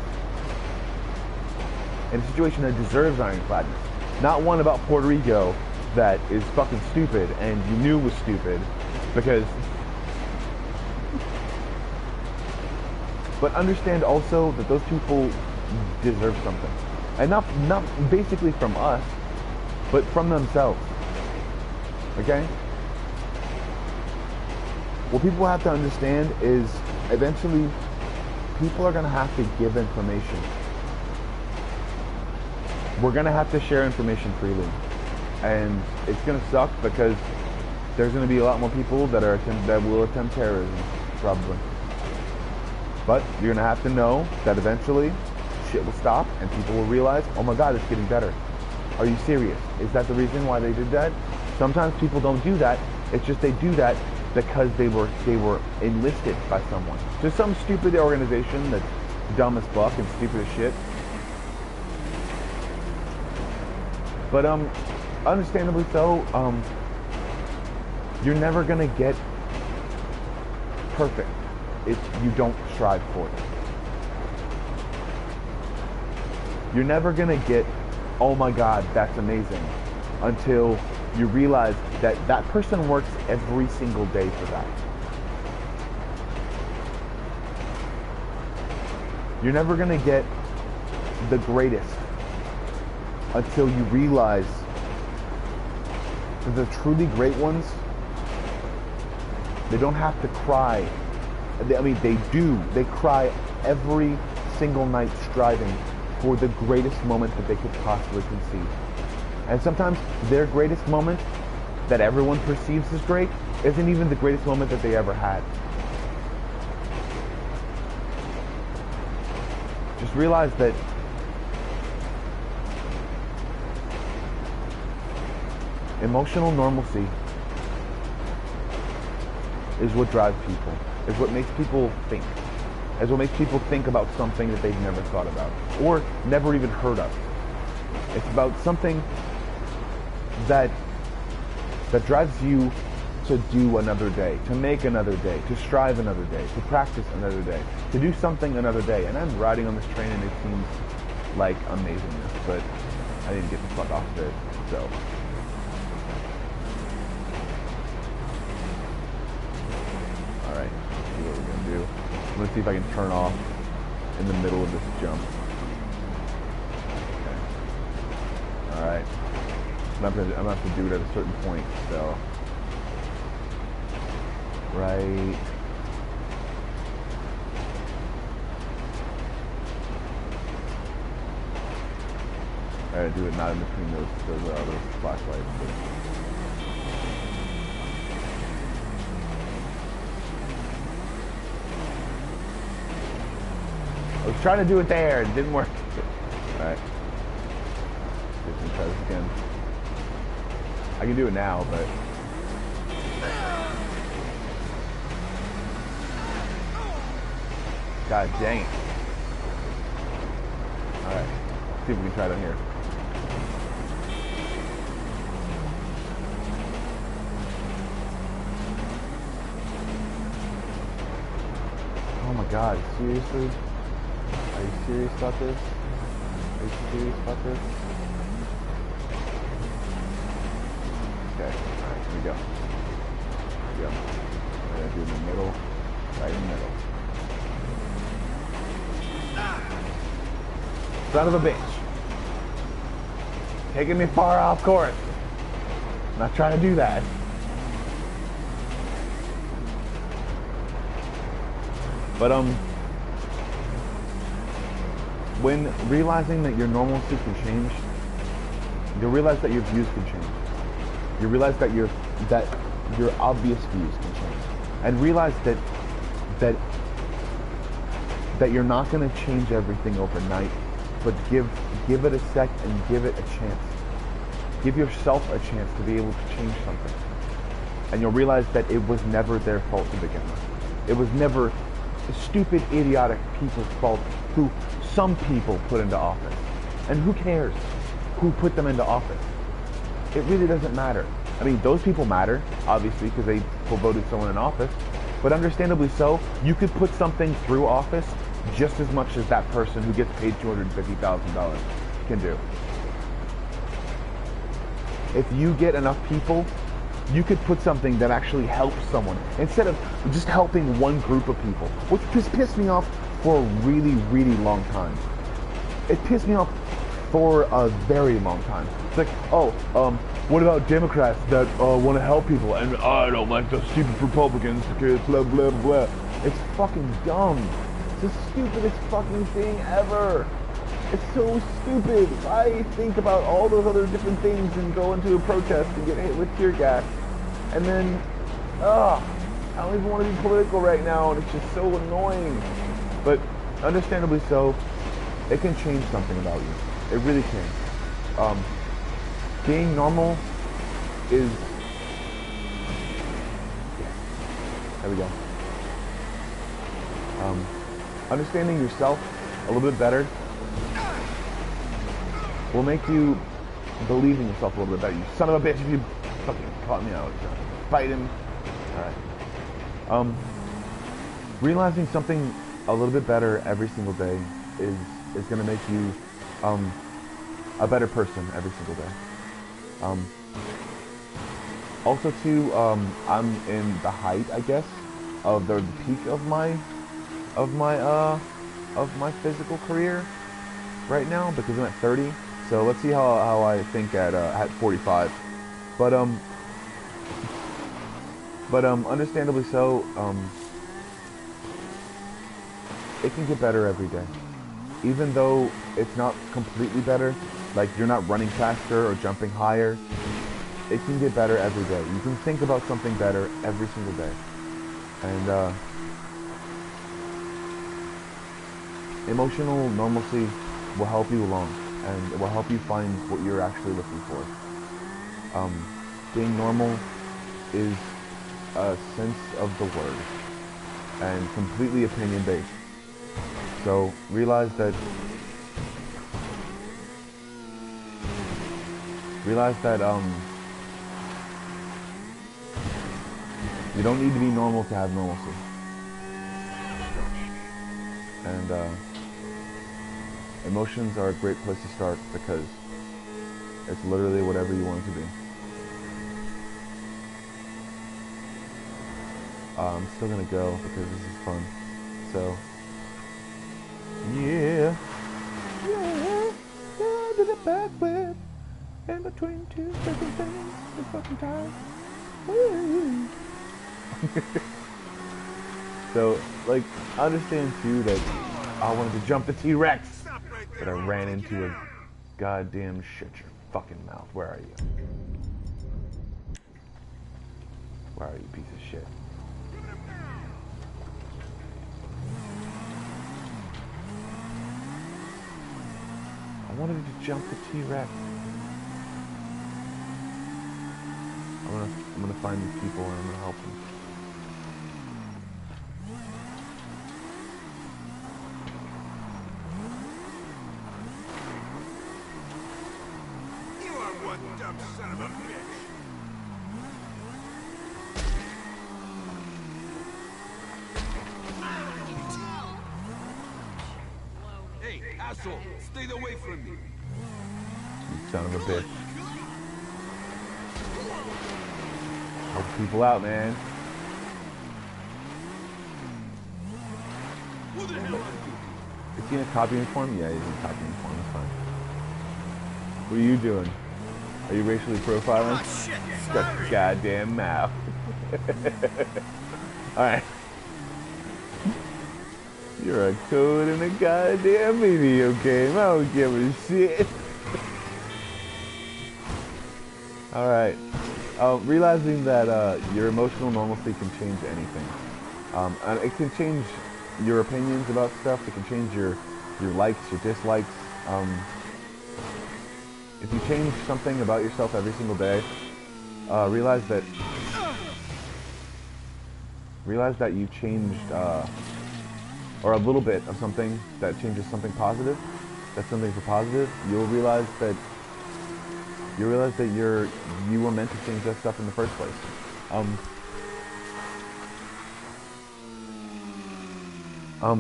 In a situation that deserves ironcladness. Not one about Puerto Rico that is fucking stupid and you knew was stupid because... But understand also that those people deserve something. And not basically from us, but from themselves. Okay? What people have to understand is eventually people are going to have to give information. We're going to have to share information freely. And it's going to suck because there's going to be a lot more people that will attempt terrorism, probably. But you're going to have to know that eventually shit will stop and people will realize, oh my god, it's getting better. Are you serious? Is that the reason why they did that? Sometimes people don't do that. It's just they do that because they were enlisted by someone. Just some stupid organization that's dumb as fuck and stupid as shit. But understandably so, you're never gonna get perfect if you don't strive for it. You're never gonna get, oh my god, that's amazing, until you realize that that person works every single day for that. You're never gonna get the greatest until you realize that the truly great ones, they don't have to cry. I mean, they do. They cry every single night striving for the greatest moment that they could possibly conceive. And sometimes their greatest moment that everyone perceives as great isn't even the greatest moment that they ever had. Just realize that emotional normalcy is what drives people. is what makes people think. Is what makes people think about something that they've never thought about or never even heard of. It's about something that drives you to do another day, to make another day, to strive another day, to practice another day, to do something another day. And I'm riding on this train and it seems like amazingness, but I didn't get the fuck off of it, so. Alright, let's see what we're gonna do. I'm gonna see if I can turn off in the middle of this jump. Okay. Alright. I'm gonna have to do it at a certain point, so. Right. I gotta do it not in between those flashlights. But. I was trying to do it there, it didn't work. Alright. Let's try this again. I can do it now, but... God dang it. Alright. See if we can try it on here. Oh my god, seriously? Are you serious about this? Are you serious about this? Okay, alright, here we go. Here we go. I'm gonna do it in the middle, right in the middle. Son of a bitch. Taking me far off course. I'm not trying to do that. But when realizing that your normalcy can change, you'll realize that your views can change. You realize that your obvious views can change. And realize that you're not going to change everything overnight, but give it a sec and give it a chance. Give yourself a chance to be able to change something. And you'll realize that it was never their fault to begin with. It was never stupid, idiotic people's fault who some people put into office. And who cares who put them into office? It really doesn't matter. I mean, those people matter, obviously, because they voted someone in office. But understandably so, you could put something through office just as much as that person who gets paid $250,000 can do. If you get enough people, you could put something that actually helps someone instead of just helping one group of people, which has pissed me off for a really, really long time. It pissed me off for a very long time. It's like, oh, what about Democrats that want to help people? And I don't like the stupid Republicans because blah, blah, blah. It's fucking dumb. It's the stupidest fucking thing ever. It's so stupid. I think about all those other different things and go into a protest and get hit with tear gas. And then, I don't even want to be political right now, and it's just so annoying. But understandably so, it can change something about you. It really can. Being normal is... There we go. Understanding yourself a little bit better will make you believe in yourself a little bit better. You son of a bitch, if you fucking caught me out. Fight him. Alright. Realizing something a little bit better every single day is going to make you a better person every single day. Also too, I'm in the height, I guess, of the peak of my physical career right now, because I'm at 30. So let's see how I think at 45. But understandably so, it can get better every day. Even though it's not completely better, like you're not running faster or jumping higher, it can get better every day. You can think about something better every single day. And emotional normalcy will help you along, and it will help you find what you're actually looking for. Being normal is a sense of the word, and completely opinion-based. So realize that you don't need to be normal to have normalcy. And emotions are a great place to start because it's literally whatever you want it to be. I'm still gonna go because this is fun. So, yeah, did a backflip in between two different things the fucking time. Woo. So, like, understand too that I wanted to jump the T-Rex, but I ran into a goddamn shut your fucking mouth. Where are you? Where are you, piece of shit? I wanted to jump the T-Rex. I'm gonna find these people and I'm gonna help them. You are one dumb son of a bitch. Hey, asshole, stay away from me. You son of a bitch. Help people out, man. Who the hell are you? Is he in a cop uniform? Yeah, he's in a cop uniform. That's fine. What are you doing? Are you racially profiling? Oh shit, Shut your sorry. goddamn mouth. Alright. You're a code in a goddamn video game. I don't give a shit. Alright. Realizing that your emotional normalcy can change anything. And it can change your opinions about stuff. It can change your likes, your dislikes. If you change something about yourself every single day, realize that you changed, or a little bit of something that changes something positive. That's something for positive. You'll realize that you were meant to change that stuff in the first place.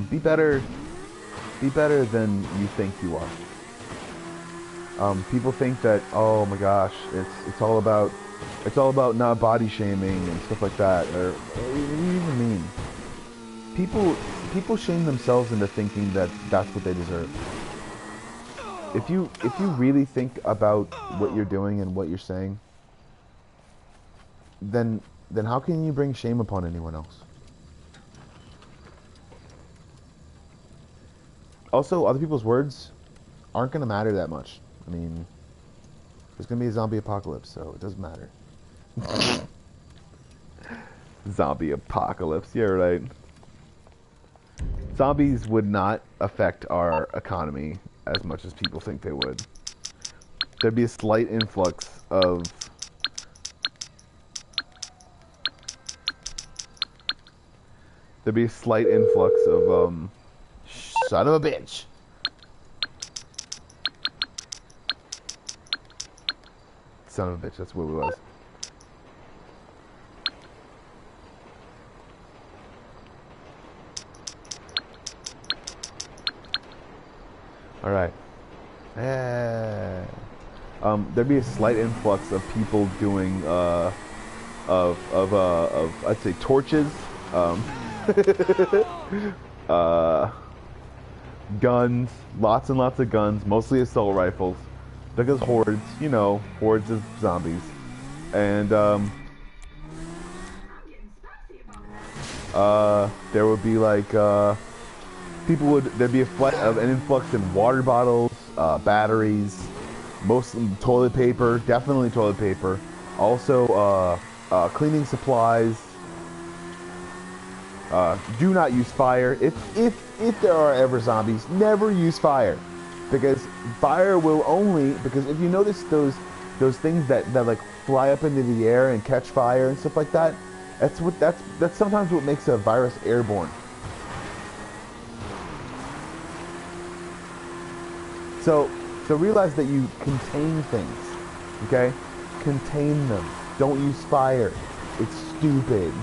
Be better than you think you are. People think that, oh my gosh, it's all about not body shaming and stuff like that. Or what do you even mean? People shame themselves into thinking that that's what they deserve. If you really think about what you're doing and what you're saying, then how can you bring shame upon anyone else? Also, other people's words aren't going to matter that much. I mean, there's going to be a zombie apocalypse, so it doesn't matter. Zombie apocalypse, yeah, right. Zombies would not affect our economy as much as people think they would. There'd be a slight influx of... There'd be a slight influx of, son of a bitch! Son of a bitch, that's what it was. Alright. There'd be a slight influx of people doing, I'd say torches, guns, lots and lots of guns, mostly assault rifles, because hordes, you know, hordes of zombies, and, there would be like, there'd be an influx in water bottles, batteries, most toilet paper, definitely toilet paper, also, cleaning supplies. Do not use fire. If there are ever zombies, never use fire, because fire will only, because if you notice those things that like fly up into the air and catch fire and stuff like that, That's sometimes what makes a virus airborne. So realize that you contain things, okay? Contain them. Don't use fire. It's stupid.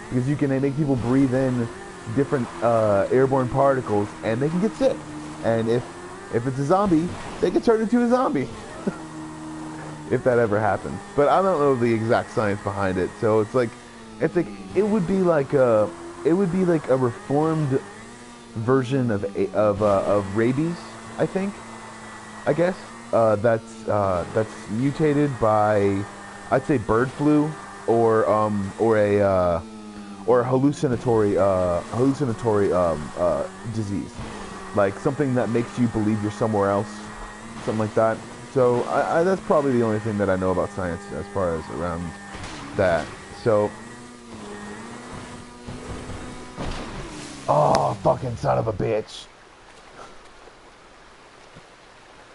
Because you can make people breathe in different airborne particles and they can get sick. And if it's a zombie, they can turn into a zombie. If that ever happens. But I don't know the exact science behind it. So it would be like a reformed version of rabies, I think. I guess that's mutated by, I'd say, bird flu or a hallucinatory disease, like something that makes you believe you're somewhere else, something like that. So that's probably the only thing that I know about science as far as around that. So, oh, fucking son of a bitch.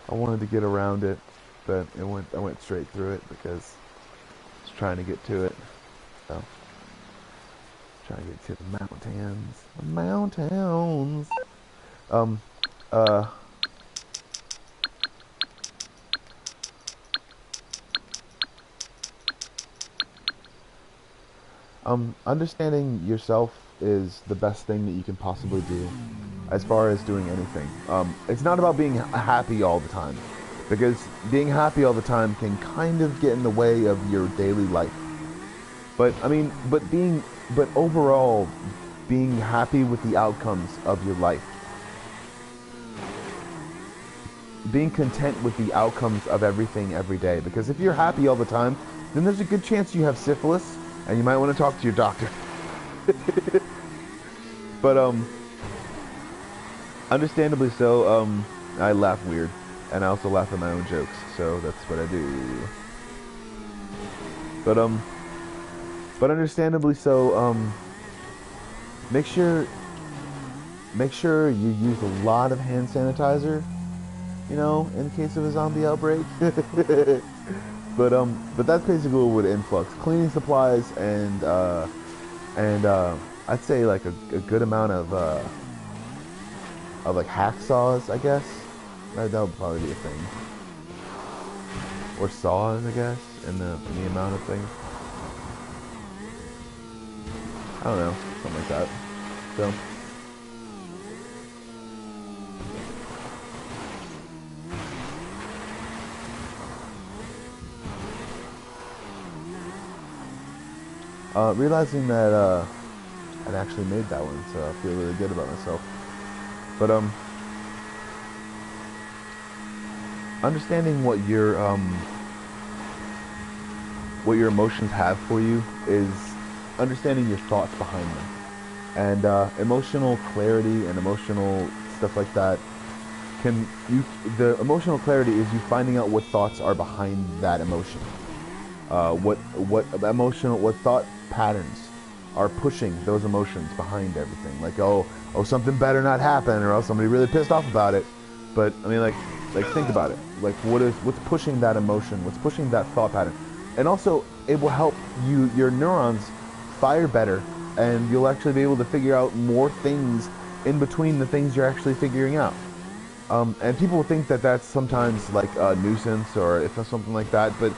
I wanted to get around it, but I went straight through it because I was trying to get to it. So, trying to get to the mountains. The mountains. Understanding yourself is the best thing that you can possibly do as far as doing anything. It's not about being happy all the time, because being happy all the time can kind of get in the way of your daily life. But overall, being happy with the outcomes of your life. Being content with the outcomes of everything every day. Because if you're happy all the time, then there's a good chance you have syphilis, and you might want to talk to your doctor. But, understandably so, I laugh weird. And I also laugh at my own jokes, so that's what I do. But understandably so, make sure you use a lot of hand sanitizer, you know, in case of a zombie outbreak. But that's basically what would influx. Cleaning supplies and I'd say like a good amount of like hacksaws, I guess. That would probably be a thing. Or saws, I guess, in the amount of things. I don't know, something like that. So. Realizing that I'd actually made that one, so I feel really good about myself. But understanding what your emotions have for you is understanding your thoughts behind them, and emotional clarity and emotional stuff like that. The emotional clarity is you finding out what thoughts are behind that emotion. What thought patterns are pushing those emotions behind everything. Like, oh, something better not happen, or else somebody really pissed off about it. But I mean, like think about it. Like, what's pushing that emotion? What's pushing that thought pattern? And also, it will help your neurons fire better, and you'll actually be able to figure out more things in between the things you're actually figuring out. And people will think that that's sometimes like a nuisance or if it's something like that, but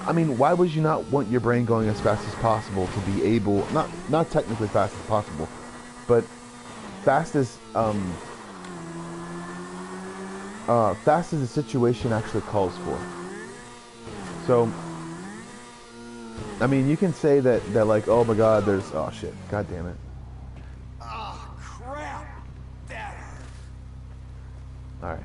I mean, why would you not want your brain going as fast as possible to be able, not technically fast as possible, but fast as the situation actually calls for. So, I mean, you can say that like, oh my God, oh shit, God damn it. Oh, crap! That hurt. All right.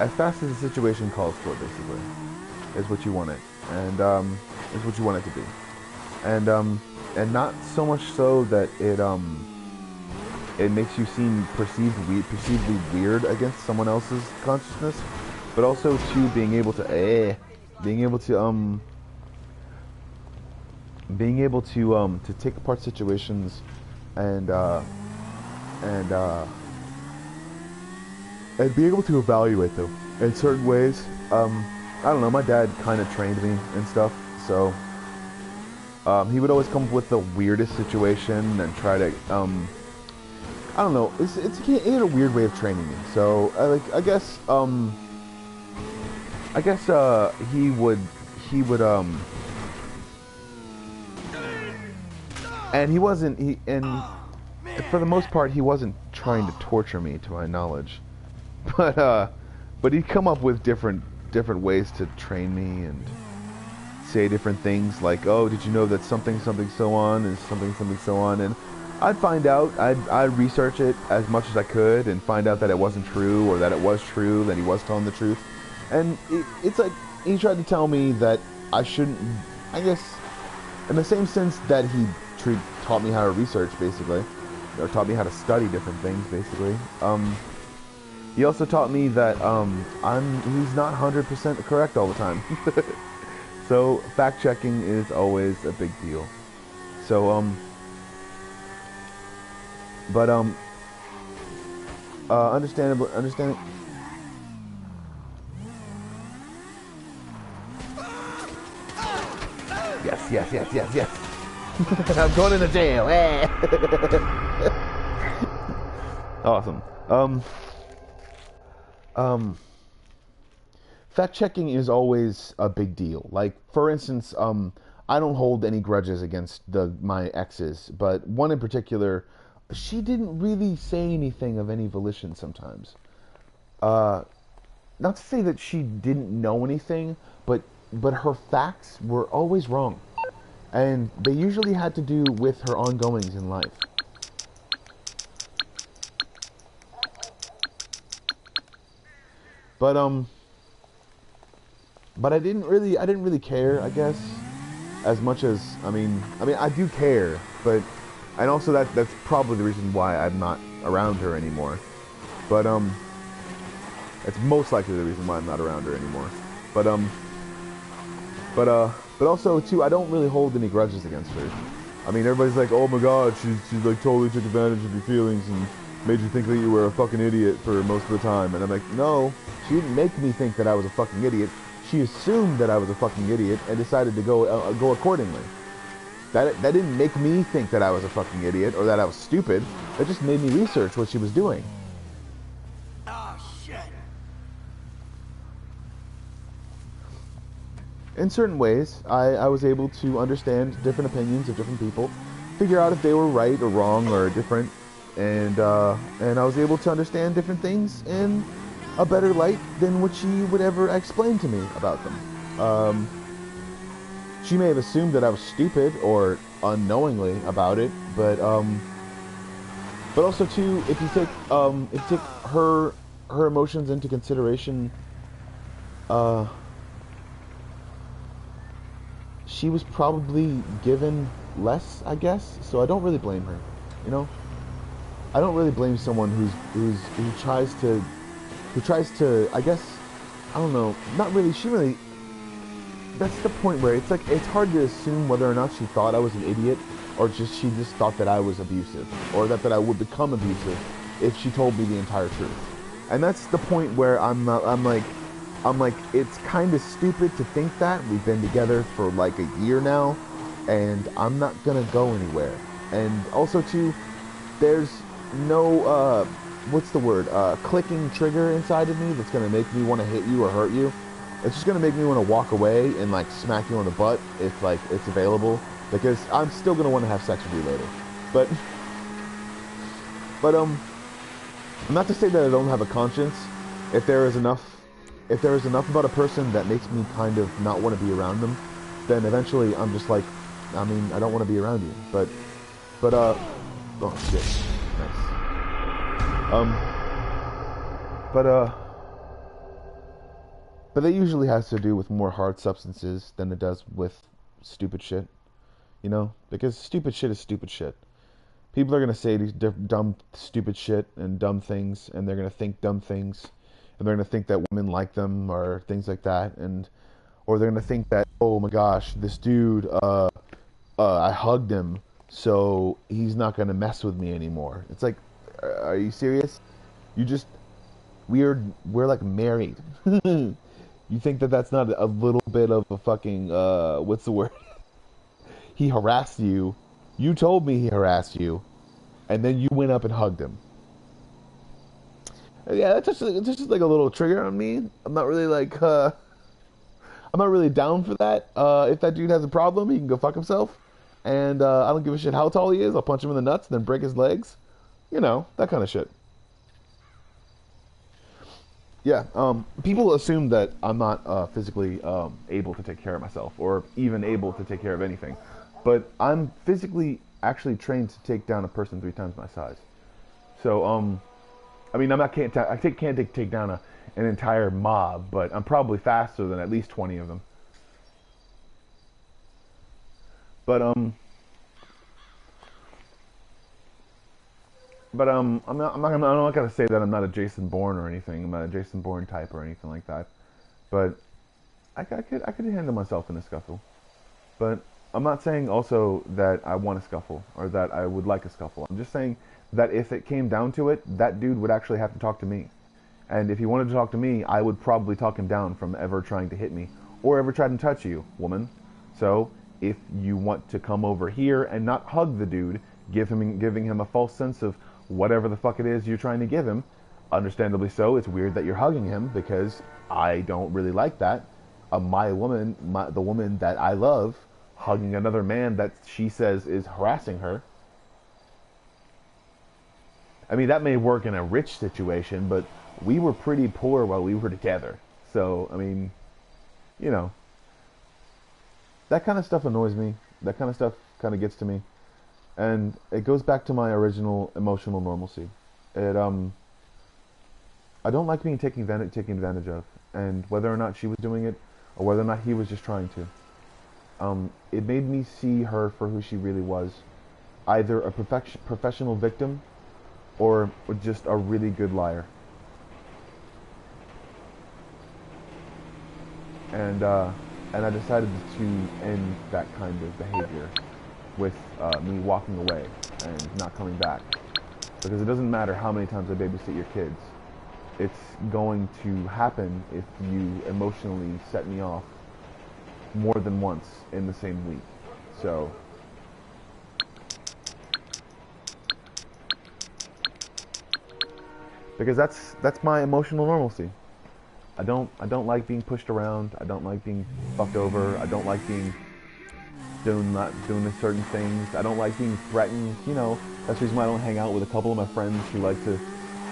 As fast as the situation calls for, basically, is what you want it, and is what you want it to be, and not so much so that it makes you seem perceivably weird against someone else's consciousness, but also to being able to take apart situations and and be able to evaluate them in certain ways. I don't know, my dad kind of trained me and stuff, so he would always come up with the weirdest situation and try to, I don't know, he had a weird way of training me, so, I guess, he would, and he wasn't, for the most part, he wasn't trying to torture me, to my knowledge, but he'd come up with different ways to train me and say different things like, oh, did you know that something so on is something so on, and I'd find out, I'd research it as much as I could and find out that it wasn't true, or that it was true, that he was telling the truth. And it's like, he tried to tell me that I shouldn't, I guess, in the same sense that he taught me how to research, basically, or taught me how to study different things, basically. He also taught me that he's not 100% correct all the time. So fact-checking is always a big deal. So understanding. Yes. I'm going into jail. Awesome. Fact checking is always a big deal. Like, for instance, I don't hold any grudges against my exes, but one in particular, she didn't really say anything of any volition sometimes. Not to say that she didn't know anything, but her facts were always wrong. And they usually had to do with her ongoings in life. But I didn't really care, I guess, as much as, I mean I do care, but, and also that's probably the reason why I'm not around her anymore. But it's most likely the reason why I'm not around her anymore. But also too, I don't really hold any grudges against her. I mean, everybody's like, oh my god, she like totally took advantage of your feelings and made you think that you were a fucking idiot for most of the time. And I'm like, no, she didn't make me think that I was a fucking idiot. She assumed that I was a fucking idiot and decided to go accordingly. That didn't make me think that I was a fucking idiot or that I was stupid. That just made me research what she was doing. Oh, shit. In certain ways, I was able to understand different opinions of different people, figure out if they were right or wrong or different, and I was able to understand different things in a better light than what she would ever explain to me about them. She may have assumed that I was stupid or unknowingly about it, but also too, if you take her emotions into consideration, she was probably given less, I guess. So I don't really blame her, you know. I don't really blame someone who tries to, I guess, I don't know, not really, that's the point where it's like, it's hard to assume whether or not she thought I was an idiot, or she just thought that I was abusive, or that I would become abusive if she told me the entire truth. And that's the point where I'm like, it's kind of stupid to think that. We've been together for like a year now, and I'm not gonna go anywhere. And also too, there's no, what's the word, clicking trigger inside of me that's gonna make me want to hit you or hurt you. It's just gonna make me want to walk away and like smack you on the butt if like it's available, because I'm still gonna want to have sex with you later. But not to say that I don't have a conscience. If there is enough about a person that makes me kind of not want to be around them, then eventually I'm just like, I mean, I don't want to be around you. But oh shit, nice. But that usually has to do with more hard substances than it does with stupid shit, you know? Because stupid shit is stupid shit. People are gonna say these dumb, stupid shit and dumb things, and they're gonna think dumb things, and they're gonna think that women like them or things like that, or they're gonna think that, oh my gosh, this dude, I hugged him, so he's not gonna mess with me anymore. It's like, Are you serious? You just we're like married. You think that that's not a little bit of a fucking what's the word? He harassed you. You told me he harassed you, and then you went up and hugged him. Yeah, that's just like a little trigger on me. I'm not really like I'm not really down for that. If that dude has a problem, he can go fuck himself. And I don't give a shit how tall he is. I'll punch him in the nuts, then break his legs. You know, that kind of shit. Yeah, people assume that I'm not physically able to take care of myself, or even able to take care of anything. But I'm physically actually trained to take down a person 3 times my size. So, I mean, I can't take down an entire mob, but I'm probably faster than at least 20 of them. But I'm not gonna say that I'm not a Jason Bourne or anything. I'm not a Jason Bourne type or anything like that. But I could handle myself in a scuffle. But I'm not saying also that I want a scuffle or that I would like a scuffle. I'm just saying that if it came down to it, that dude would actually have to talk to me. And if he wanted to talk to me, I would probably talk him down from ever trying to hit me or ever trying to touch you, woman. So if you want to come over here and not hug the dude, giving him a false sense of whatever the fuck it is you're trying to give him, understandably so, it's weird that you're hugging him because I don't really like that. The woman that I love, hugging another man that she says is harassing her. I mean, that may work in a rich situation, but we were pretty poor while we were together. So, I mean, you know, that kind of stuff annoys me. That kind of stuff kind of gets to me. And it goes back to my original emotional normalcy. I don't like being taken advantage of. And whether or not she was doing it, or whether or not he was just trying to. It made me see her for who she really was. Either a professional victim, or just a really good liar. And I decided to end that kind of behavior with me walking away and not coming back. Because it doesn't matter how many times I babysit your kids. It's going to happen if you emotionally set me off more than once in the same week. So because that's my emotional normalcy. I don't like being pushed around. I don't like being fucked over. I don't like being not doing certain things. I don't like being threatened. You know, that's the reason why I don't hang out with a couple of my friends who like to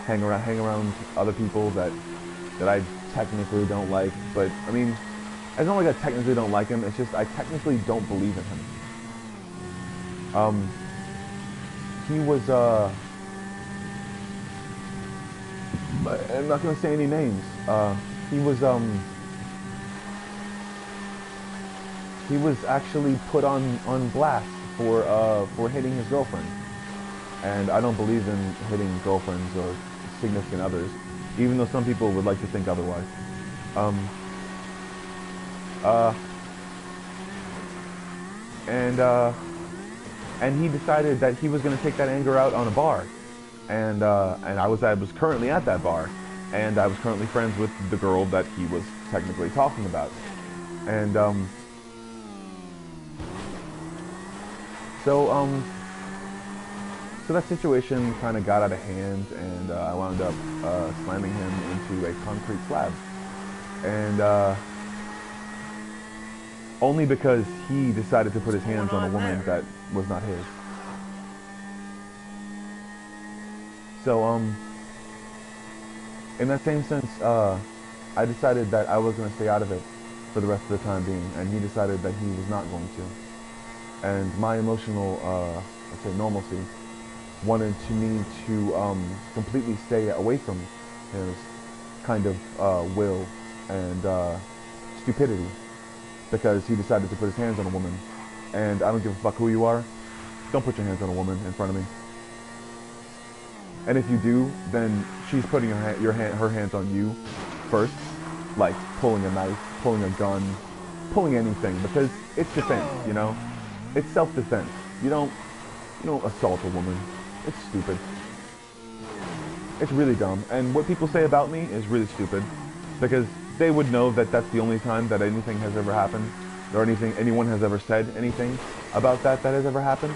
hang around other people that I technically don't like. But I mean, it's not like I technically don't like him. It's just I technically don't believe in him. He was I'm not gonna say any names. He was actually put on blast for hitting his girlfriend, and I don't believe in hitting girlfriends or significant others, even though some people would like to think otherwise. And he decided that he was going to take that anger out on a bar, and I was currently at that bar, and I was currently friends with the girl that he was technically talking about, and so that situation kind of got out of hand, and I wound up slamming him into a concrete slab, and only because he decided to put his hands on a woman that was not his. So, in that same sense, I decided that I was going to stay out of it for the rest of the time being, and he decided that he was not going to. And my emotional, let's say, normalcy wanted me to completely stay away from his kind of will and stupidity, because he decided to put his hands on a woman. And I don't give a fuck who you are. Don't put your hands on a woman in front of me. And if you do, then she's putting her hands on you first, like pulling a knife, pulling a gun, pulling anything, because it's defense, you know? It's self-defense. You don't assault a woman. It's stupid. It's really dumb. And what people say about me is really stupid. Because they would know that that's the only time that anything has ever happened. Or anyone has ever said anything about that has ever happened.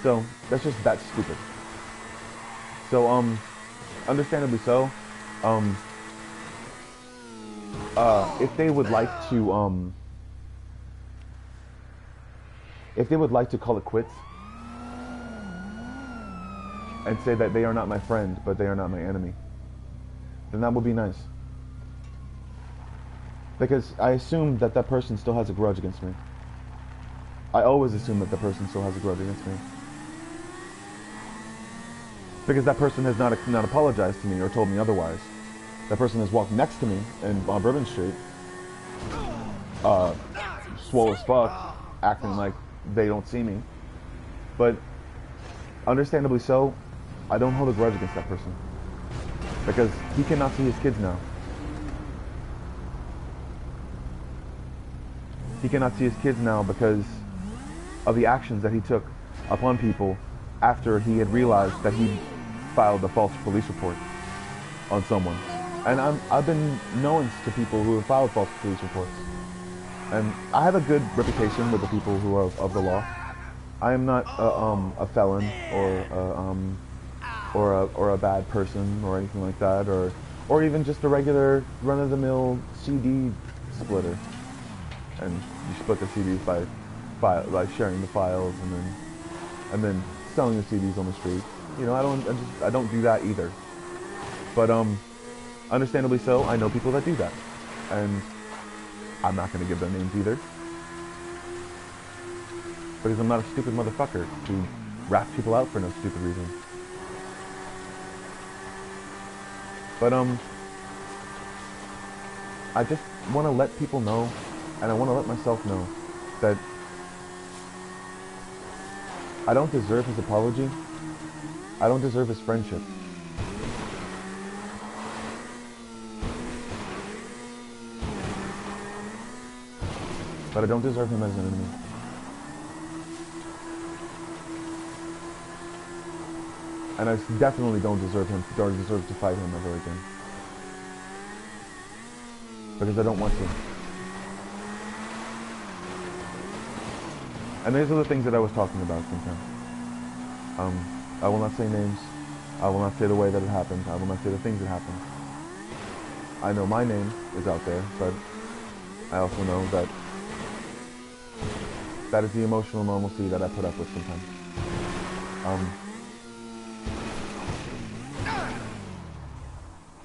So, that's just that stupid. So, understandably so, if they would like to call it quits, and say that they are not my friend, but they are not my enemy, then that would be nice. Because I assume that that person still has a grudge against me. I always assume that the person still has a grudge against me. Because that person has not apologized to me or told me otherwise. That person has walked next to me on Bourbon Street, swole as fuck, acting like they don't see me. But understandably so, I don't hold a grudge against that person. Because he cannot see his kids now. He cannot see his kids now because of the actions that he took upon people after he had realized that he filed a false police report on someone. And I've been known to people who have filed false police reports. And I have a good reputation with the people who are of the law. I am not a felon or a bad person or anything like that, or even just a regular run-of-the-mill CD splitter. And you split the CDs by sharing the files and then selling the CDs on the street. You know, I don't do that either. But understandably so, I know people that do that, and I'm not going to give their names either, because I'm not a stupid motherfucker who rats people out for no stupid reason. But I just want to let people know, and I want to let myself know, that I don't deserve his apology. I don't deserve his friendship. But I don't deserve him as an enemy. And I definitely don't deserve to fight him ever again. Because I don't want to. And these are the things that I was talking about sometimes. I will not say names. I will not say the way that it happened. I will not say the things that happened. I know my name is out there, but I also know that that is the emotional normalcy that I put up with sometimes.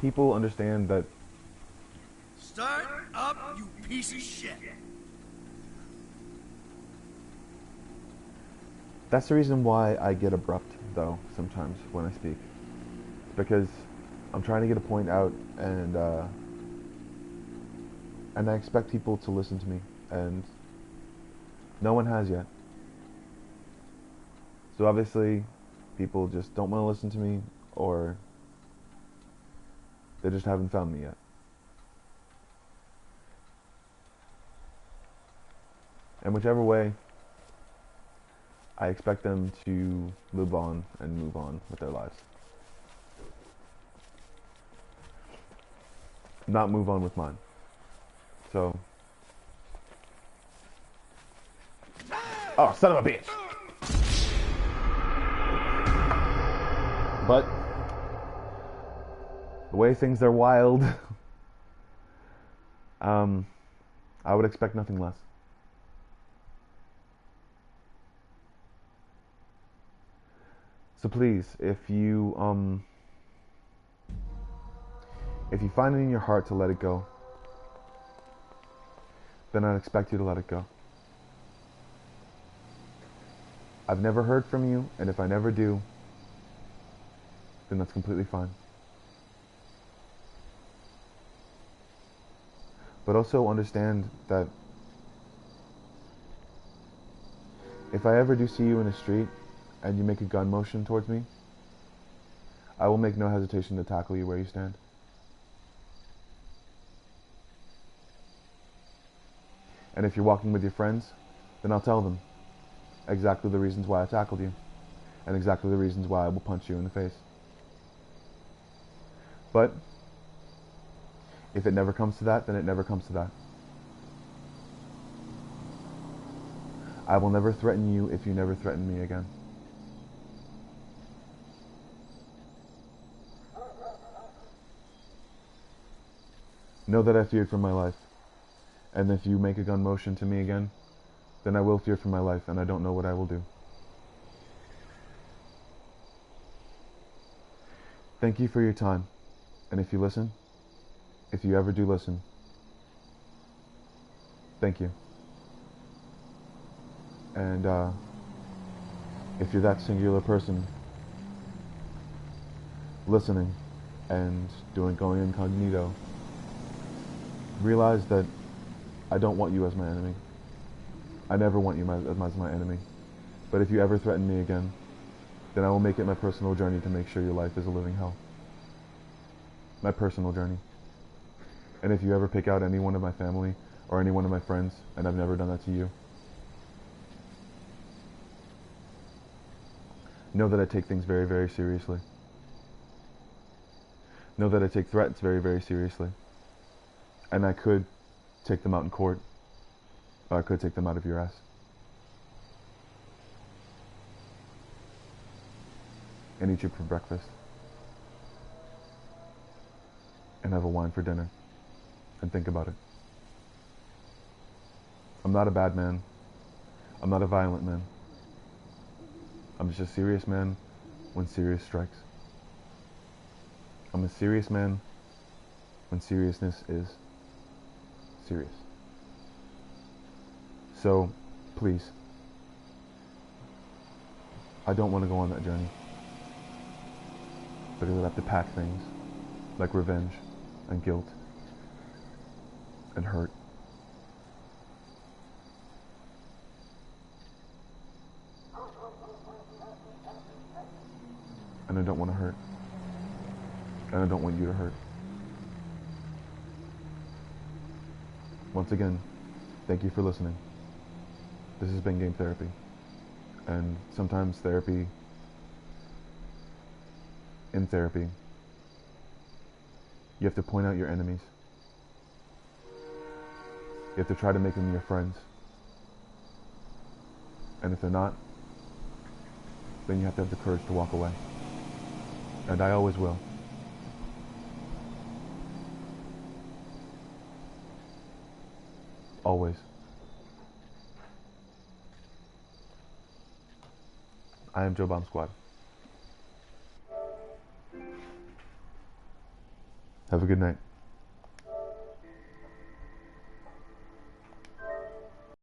People understand that. Start up, you piece of shit! That's the reason why I get abrupt, though, sometimes when I speak. Because I'm trying to get a point out, and I expect people to listen to me, and no one has yet. So obviously, people just don't want to listen to me, or they just haven't found me yet. And whichever way, I expect them to move on with their lives. Not move on with mine. So. Oh, son of a bitch! But the way things are wild, I would expect nothing less. So please, if you find it in your heart to let it go, then I'd expect you to let it go. I've never heard from you, and if I never do, then that's completely fine. But also understand that if I ever do see you in the street and you make a gun motion towards me, I will make no hesitation to tackle you where you stand. And if you're walking with your friends, then I'll tell them exactly the reasons why I tackled you. and exactly the reasons why I will punch you in the face. But if it never comes to that, then it never comes to that. I will never threaten you if you never threaten me again. Know that I feared for my life, and if you make a gun motion to me again, then I will fear for my life, and I don't know what I will do. Thank you for your time, and if you listen, if you ever do listen, thank you. And if you're that singular person listening and going incognito, realize that I don't want you as my enemy. I never want you as my enemy. But if you ever threaten me again, then I will make it my personal journey to make sure your life is a living hell. My personal journey. And if you ever pick out any one of my family or any one of my friends, and I've never done that to you, know that I take things very, very seriously. Know that I take threats very, very seriously. And I could take them out in court, or I could take them out of your ass. And eat you for breakfast. And have a wine for dinner. And think about it. I'm not a bad man. I'm not a violent man. I'm just a serious man when serious strikes. I'm a serious man when seriousness is serious. So, please, I don't want to go on that journey, because I have to pack things like revenge and guilt and hurt. And I don't want to hurt. And I don't want you to hurt. Once again, thank you for listening. This has been Game Therapy. And sometimes in therapy, you have to point out your enemies. You have to try to make them your friends. And if they're not, then you have to have the courage to walk away. And I always will. Always. I am Joe Bomb Squad. Have a good night.